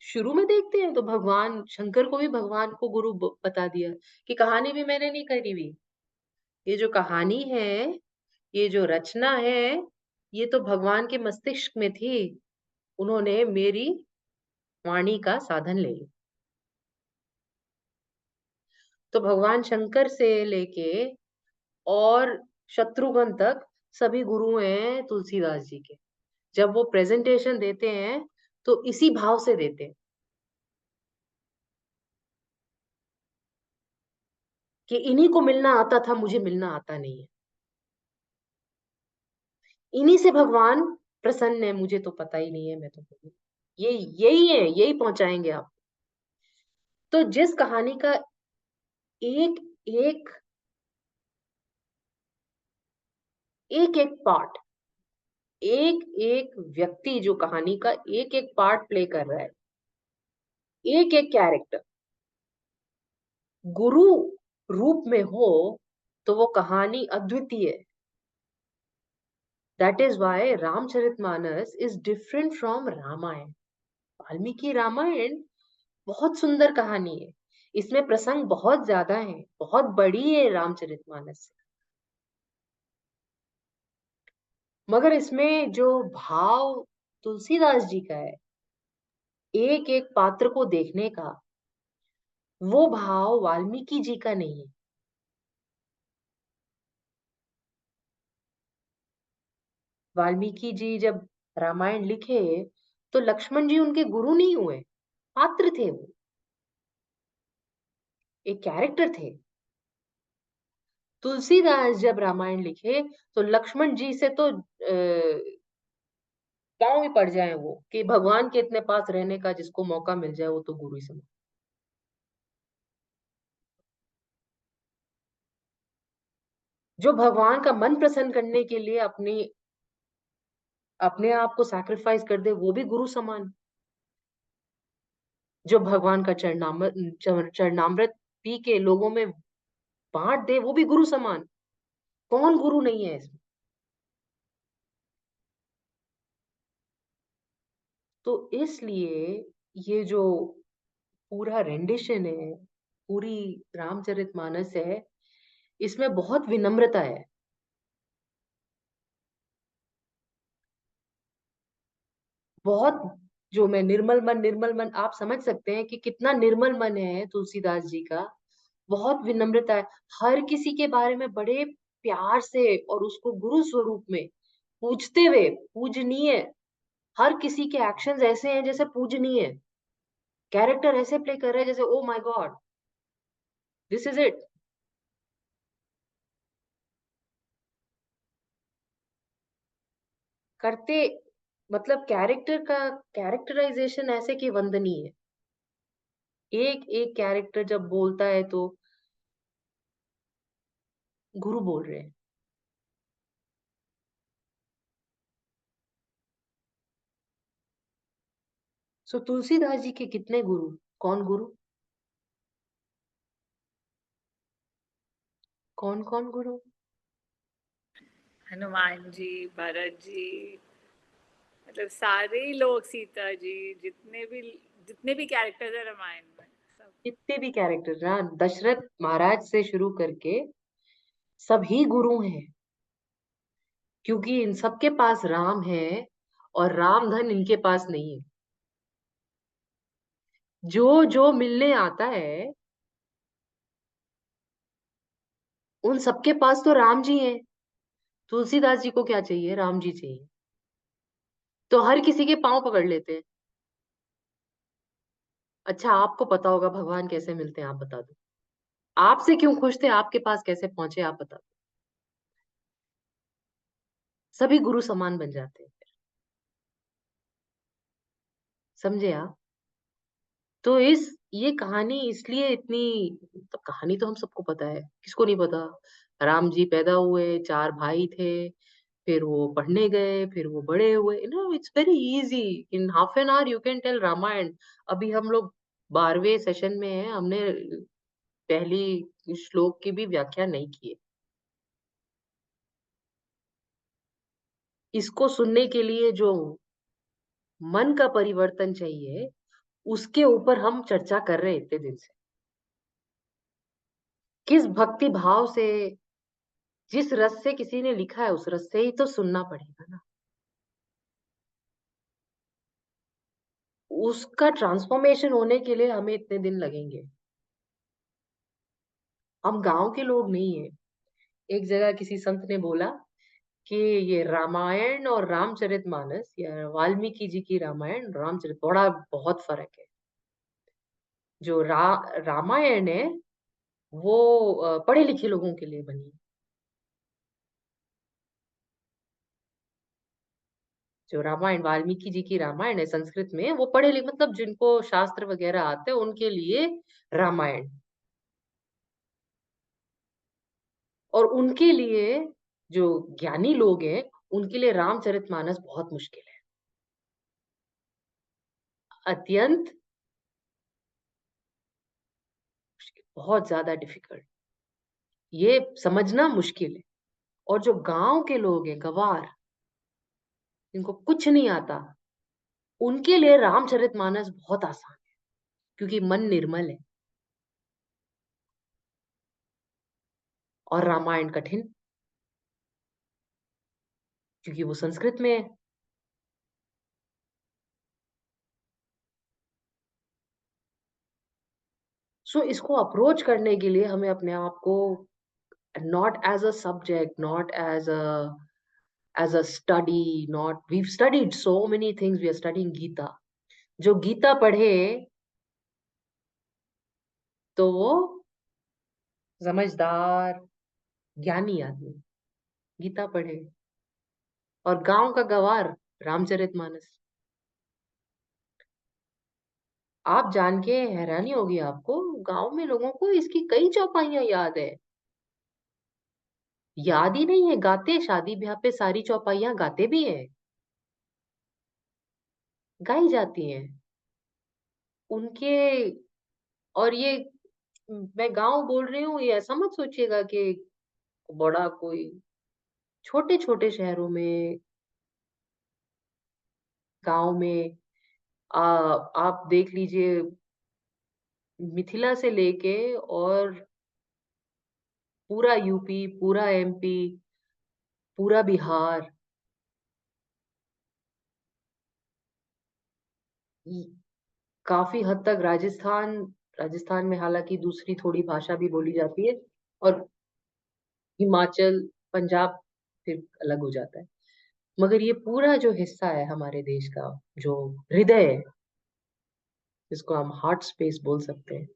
शुरू में देखते हैं तो भगवान शंकर को भी भगवान को गुरु बता दिया कि कहानी भी मैंने नहीं करी हुई, ये जो कहानी है, ये जो रचना है, ये तो भगवान के मस्तिष्क में थी। उन्होंने मेरी वाणी का साधन ले लिया। तो भगवान शंकर से लेके और शत्रुघ्न तक सभी गुरु हैं तुलसीदास जी के। जब वो प्रेजेंटेशन देते हैं तो इसी भाव से देते हैं कि इन्हीं को मिलना आता था, मुझे मिलना आता नहीं है। इन्हीं से भगवान प्रसन्न है, मुझे तो पता ही नहीं है, मैं तो बोलूं ये यही है, यही पहुंचाएंगे आप। तो जिस कहानी का एक एक एक एक पार्ट, एक एक व्यक्ति जो कहानी का एक एक पार्ट प्ले कर रहा है, एक एक कैरेक्टर गुरु रूप में हो, तो वो कहानी अद्वितीय है। That is why Ramcharitmanas is different from Ramayana. Valmiki Ramayana बहुत सुंदर कहानी है, इसमें प्रसंग बहुत ज्यादा है, बहुत बड़ी है रामचरितमानस से। मगर इसमें जो भाव तुलसीदास जी का है, एक एक पात्र को देखने का, वो भाव वाल्मीकि जी का नहीं है। वाल्मीकि जी जब रामायण लिखे तो लक्ष्मण जी उनके गुरु नहीं हुए, पात्र थे, वो एक कैरेक्टर थे। तुलसीदास जब रामायण लिखे तो लक्ष्मण जी से तो पांव ही पड़ जाए वो, कि भगवान के इतने पास रहने का जिसको मौका मिल जाए वो तो गुरु ही समझ। जो भगवान का मन प्रसन्न करने के लिए अपने आप को सैक्रिफाइस कर दे, वो भी गुरु समान। जो भगवान का चरणामृत पी के लोगों में बांट दे, वो भी गुरु समान। कौन गुरु नहीं है इसमें? तो इसलिए ये जो पूरा रेंडिशन है, पूरी रामचरितमानस है, इसमें बहुत विनम्रता है। बहुत, जो मैं निर्मल मन आप समझ सकते हैं कि कितना निर्मल मन है तुलसीदास जी का। बहुत विनम्रता है, हर किसी के बारे में बड़े प्यार से और उसको गुरु स्वरूप में पूजते हुए, पूजनीय। हर किसी के एक्शंस ऐसे हैं जैसे पूजनीय, कैरेक्टर ऐसे प्ले कर रहे हैं जैसे oh my God, this is it. करते, मतलब कैरेक्टर का कैरेक्टराइजेशन ऐसे कि वंदनीय है। एक एक कैरेक्टर जब बोलता है तो गुरु बोल रहे हैं। सो तुलसीदास जी के कितने गुरु, कौन गुरु, कौन कौन गुरु? हनुमान जी, भरत जी, मतलब सारे ही लोग, सीता जी, जितने भी कैरेक्टर्स है रामायण में, सब। जितने भी कैरेक्टर ना, दशरथ महाराज से शुरू करके सभी गुरु हैं, क्योंकि इन सबके पास राम है और राम धन इनके पास नहीं है। जो जो मिलने आता है उन सबके पास तो राम जी हैं। तुलसीदास जी को क्या चाहिए? राम जी चाहिए। तो हर किसी के पांव पकड़ लेते हैं। अच्छा, आपको पता होगा भगवान कैसे मिलते हैं, आप बता दो। आपसे क्यों खुश थे, आपके पास कैसे पहुंचे, आप बता दो। सभी गुरु समान बन जाते हैं। समझे आप? तो ये कहानी इसलिए इतनी, तो कहानी तो हम सबको पता है, किसको नहीं पता। राम जी पैदा हुए, 4 भाई थे, फिर वो पढ़ने गए, फिर वो बड़े हुए। It's very easy, in half an hour you can tell Ramayana. अभी हम लोग 12वें सेशन में हैं, हमने पहली श्लोक की भी व्याख्या नहीं की है। इसको सुनने के लिए जो मन का परिवर्तन चाहिए, उसके ऊपर हम चर्चा कर रहे हैं इतने दिन से। किस भक्ति भाव से, जिस रस से किसी ने लिखा है, उस रस से ही तो सुनना पड़ेगा ना। उसका ट्रांसफॉर्मेशन होने के लिए हमें इतने दिन लगेंगे। हम गांव के लोग नहीं है। एक जगह किसी संत ने बोला कि ये रामायण और रामचरितमानस, या वाल्मीकि जी की रामायण, रामचरित, बड़ा बहुत फर्क है। जो रामायण है वो पढ़े लिखे लोगों के लिए बनी। जो रामायण, वाल्मीकि जी की रामायण है संस्कृत में, वो पढ़े लिखे, मतलब जिनको शास्त्र वगैरह आते हैं उनके लिए रामायण। और उनके लिए, जो ज्ञानी लोग हैं, उनके लिए रामचरितमानस बहुत मुश्किल है, अत्यंत मुश्किल, बहुत ज्यादा डिफिकल्ट। ये समझना मुश्किल है। और जो गांव के लोग हैं, गवार, जिनको कुछ नहीं आता, उनके लिए रामचरितमानस बहुत आसान है, क्योंकि मन निर्मल है। और रामायण कठिन, क्योंकि वो संस्कृत में है। सो इसको अप्रोच करने के लिए हमें अपने आप को, not as a subject, not as a study, not, we've studied so many things, we are studying Gita. जो गीता पढ़े तो वो समझदार, ज्ञानी आदमी गीता पढ़े। और गांव का गवार रामचरितमानस। आप जान के हैरानी होगी आपको, गांव में लोगों को इसकी कई चौपाइयां याद है। याद ही नहीं है, गाते, शादी ब्याह पे सारी चौपाइयां गाते भी हैं, गाई जाती हैं उनके। और ये, मैं गांव बोल रही हूँ, ये ऐसा मत सोचिएगा कि बड़ा कोई, छोटे छोटे शहरों में, गांव में, आप देख लीजिए, मिथिला से लेके और पूरा यूपी, पूरा एमपी, पूरा बिहार, काफी हद तक राजस्थान, राजस्थान में हालांकि दूसरी थोड़ी भाषा भी बोली जाती है, और हिमाचल, पंजाब फिर अलग हो जाता है। मगर ये पूरा जो हिस्सा है हमारे देश का, जो हृदय है, जिसको हम हार्ट स्पेस बोल सकते हैं,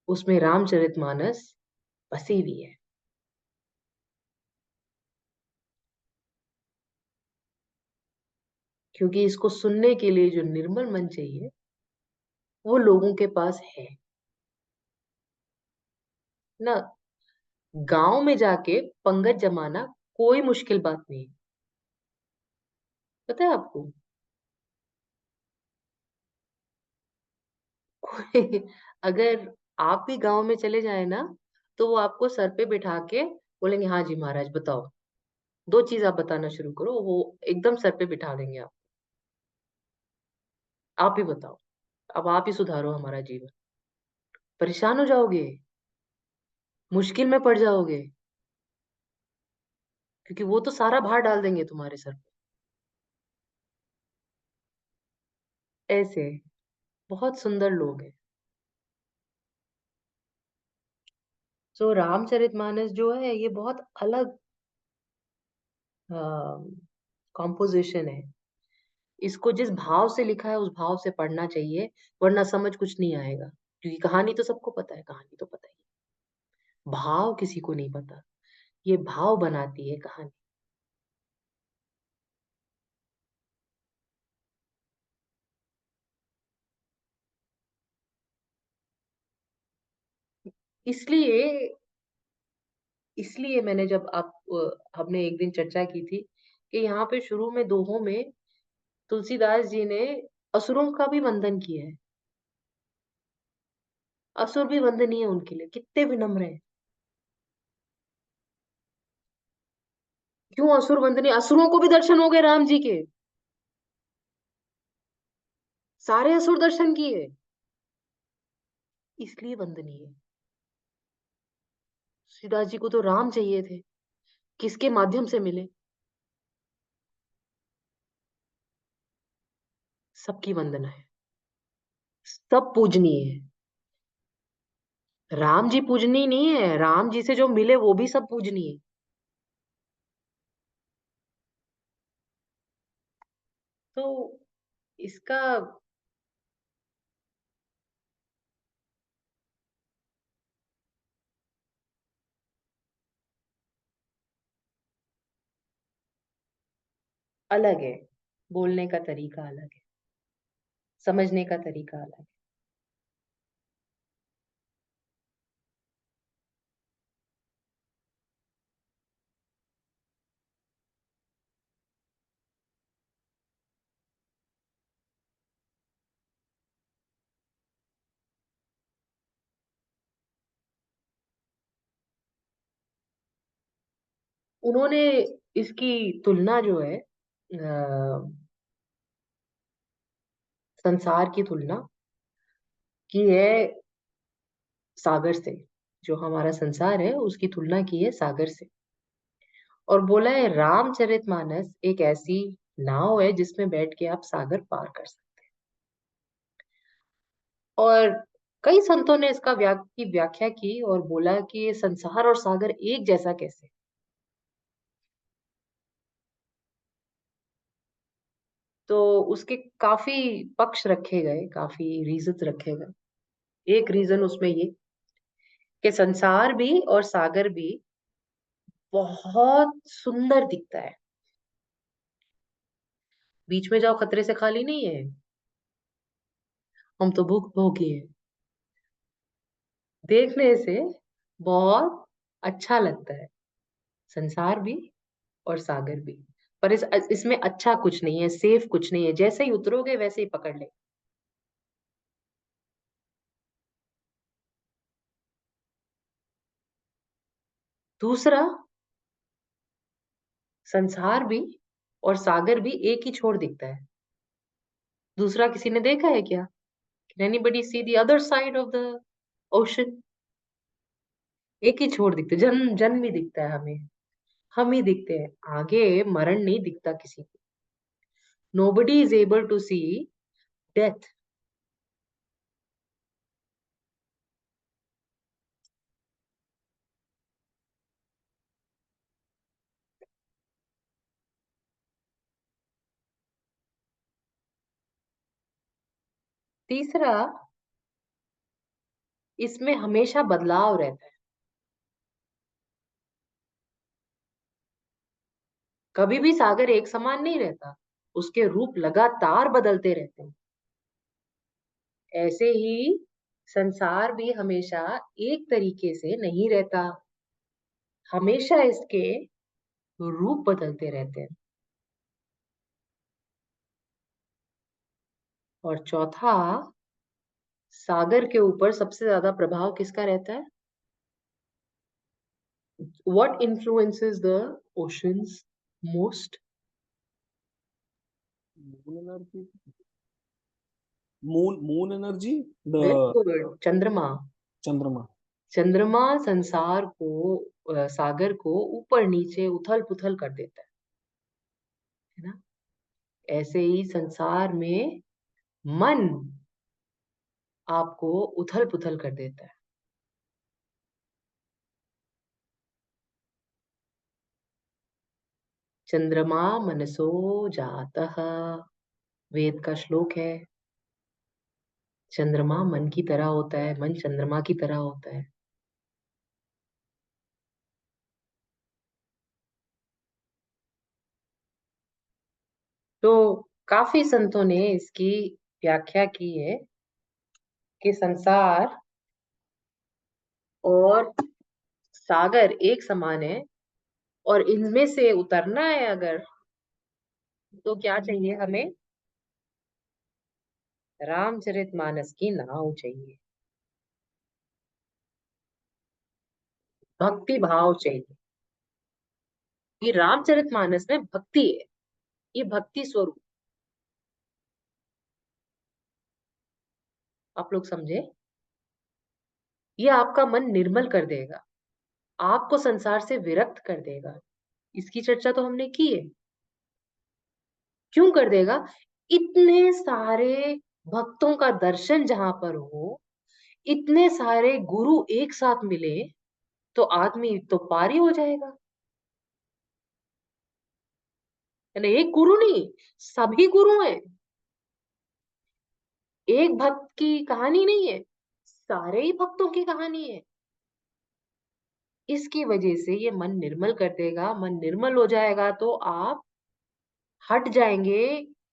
उसमें रामचरितमानस बसी हुई है। क्योंकि इसको सुनने के लिए जो निर्मल मन चाहिए, वो लोगों के पास है ना। गांव में जाके पंगत जमाना कोई मुश्किल बात नहीं, पता है आपको। कोई, अगर आप भी गांव में चले जाए ना, तो वो आपको सर पे बिठा के बोलेंगे, हाँ जी महाराज बताओ, 2 चीज आप बताना शुरू करो, वो एकदम सर पे बिठा देंगे आप ही बताओ, अब आप ही सुधारो हमारा जीवन। परेशान हो जाओगे, मुश्किल में पड़ जाओगे, क्योंकि वो तो सारा भार डाल देंगे तुम्हारे सर पे। ऐसे बहुत सुंदर लोग हैं। सो रामचरितमानस जो है ये बहुत अलग कॉम्पोजिशन है। इसको जिस भाव से लिखा है उस भाव से पढ़ना चाहिए, वरना समझ कुछ नहीं आएगा। क्योंकि कहानी तो सबको पता है, कहानी तो पता ही है, भाव किसी को नहीं पता। ये भाव बनाती है कहानी। इसलिए इसलिए मैंने जब आप हमने एक दिन चर्चा की थी कि यहाँ पे शुरू में दोहों में तुलसीदास जी ने असुरों का भी वंदन किया है। असुर भी वंदनीय है उनके लिए, कितने विनम्र हैं। क्यों असुर वंदनीय? असुरों को भी दर्शन हो गए राम जी के, सारे असुर दर्शन किए, इसलिए वंदनीय है। तुलसीदास जी को तो राम चाहिए थे, किसके माध्यम से मिले? सबकी वंदना है, सब पूजनीय है। राम जी पूजनीय नहीं है, राम जी से जो मिले वो भी सब पूजनीय है। तो इसका अलग है, बोलने का तरीका अलग है, समझने का तरीका अलग है। उन्होंने इसकी तुलना जो है संसार की तुलना की है सागर से। जो हमारा संसार है उसकी तुलना की है सागर से, और बोला है रामचरितमानस एक ऐसी नाव है जिसमें बैठ के आप सागर पार कर सकते हैं। और कई संतों ने इसका की व्याख्या की और बोला कि ये संसार और सागर एक जैसा कैसे। तो उसके काफी पक्ष रखे गए, काफी रीजन रखे गए। एक रीजन उसमें ये कि संसार भी और सागर भी बहुत सुंदर दिखता है, बीच में जाओ खतरे से खाली नहीं है। हम तो भूख भोगी है, देखने से बहुत अच्छा लगता है संसार भी और सागर भी। पर इसमें अच्छा कुछ नहीं है, सेफ कुछ नहीं है, जैसे ही उतरोगे वैसे ही पकड़ ले। दूसरा, संसार भी और सागर भी एक ही छोर दिखता है। दूसरा किसी ने देखा है क्या? Can anybody see the other side of the ocean? एक ही छोर दिखता है, जन्म जन्म ही दिखता है हमें, हम ही दिखते हैं, आगे मरण नहीं दिखता किसी को। Nobody is able to see death. तीसरा, इसमें हमेशा बदलाव रहता है, कभी भी सागर एक समान नहीं रहता, उसके रूप लगातार बदलते रहते हैं। ऐसे ही संसार भी हमेशा एक तरीके से नहीं रहता, हमेशा इसके रूप बदलते रहते हैं। और चौथा, सागर के ऊपर सबसे ज्यादा प्रभाव किसका रहता है? What influences the oceans most? Moon energy. Moon energy. The बिल्कुल, चंद्रमा। Chandrama. चंद्रमा संसार को सागर को ऊपर नीचे उथल पुथल कर देता है ना? ऐसे ही संसार में मन आपको उथल पुथल कर देता है। चंद्रमा मनसो जातः, वेद का श्लोक है। चंद्रमा मन की तरह होता है, मन चंद्रमा की तरह होता है। तो काफी संतों ने इसकी व्याख्या की है कि संसार और सागर एक समान है, और इनमें से उतरना है अगर, तो क्या चाहिए हमें? रामचरितमानस की नाव चाहिए, भक्ति भाव चाहिए। ये रामचरितमानस में भक्ति है, ये भक्ति स्वरूप। आप लोग समझे? ये आपका मन निर्मल कर देगा, आपको संसार से विरक्त कर देगा। इसकी चर्चा तो हमने की है। क्यों कर देगा? इतने सारे भक्तों का दर्शन जहां पर हो, इतने सारे गुरु एक साथ मिले, तो आदमी तो पारी हो जाएगा। यानी एक गुरु नहीं, सभी गुरु हैं। एक भक्त की कहानी नहीं है, सारे ही भक्तों की कहानी है। इसकी वजह से ये मन निर्मल कर देगा। मन निर्मल हो जाएगा तो आप हट जाएंगे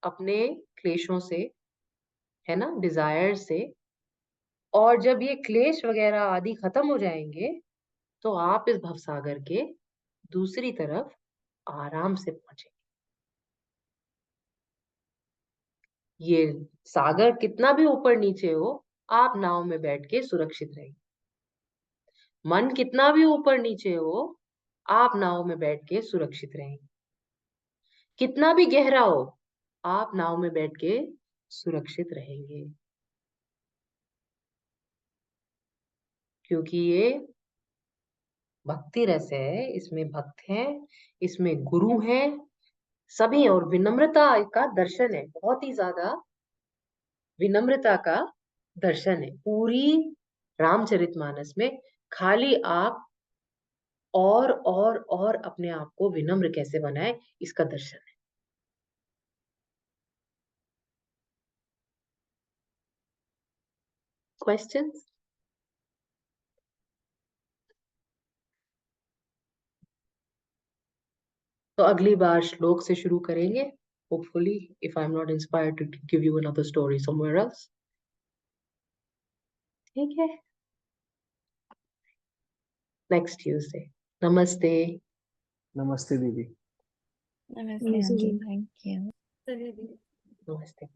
अपने क्लेशों से, है ना, डिजायर से। और जब ये क्लेश वगैरह आदि खत्म हो जाएंगे, तो आप इस भवसागर के दूसरी तरफ आराम से पहुंचेंगे। ये सागर कितना भी ऊपर नीचे हो, आप नाव में बैठ के सुरक्षित रहेंगे। मन कितना भी ऊपर नीचे हो, आप नाव में बैठ के सुरक्षित रहेंगे। कितना भी गहरा हो, आप नाव में बैठ के सुरक्षित रहेंगे। क्योंकि ये भक्ति रस है, इसमें भक्त हैं, इसमें गुरु हैं, सभी। और विनम्रता का दर्शन है, बहुत ही ज्यादा विनम्रता का दर्शन है पूरी रामचरितमानस में। खाली आप और अपने आप को विनम्र कैसे बनाए, इसका दर्शन है। क्वेश्चंस? तो अगली बार श्लोक से शुरू करेंगे, hopefully, if I'm not inspired to give you another story somewhere else. ठीक है, next Tuesday. नमस्ते। नमस्ते दीदी। नमस्ते आंटी, थैंक यू। चलिए दीदी। नमस्ते।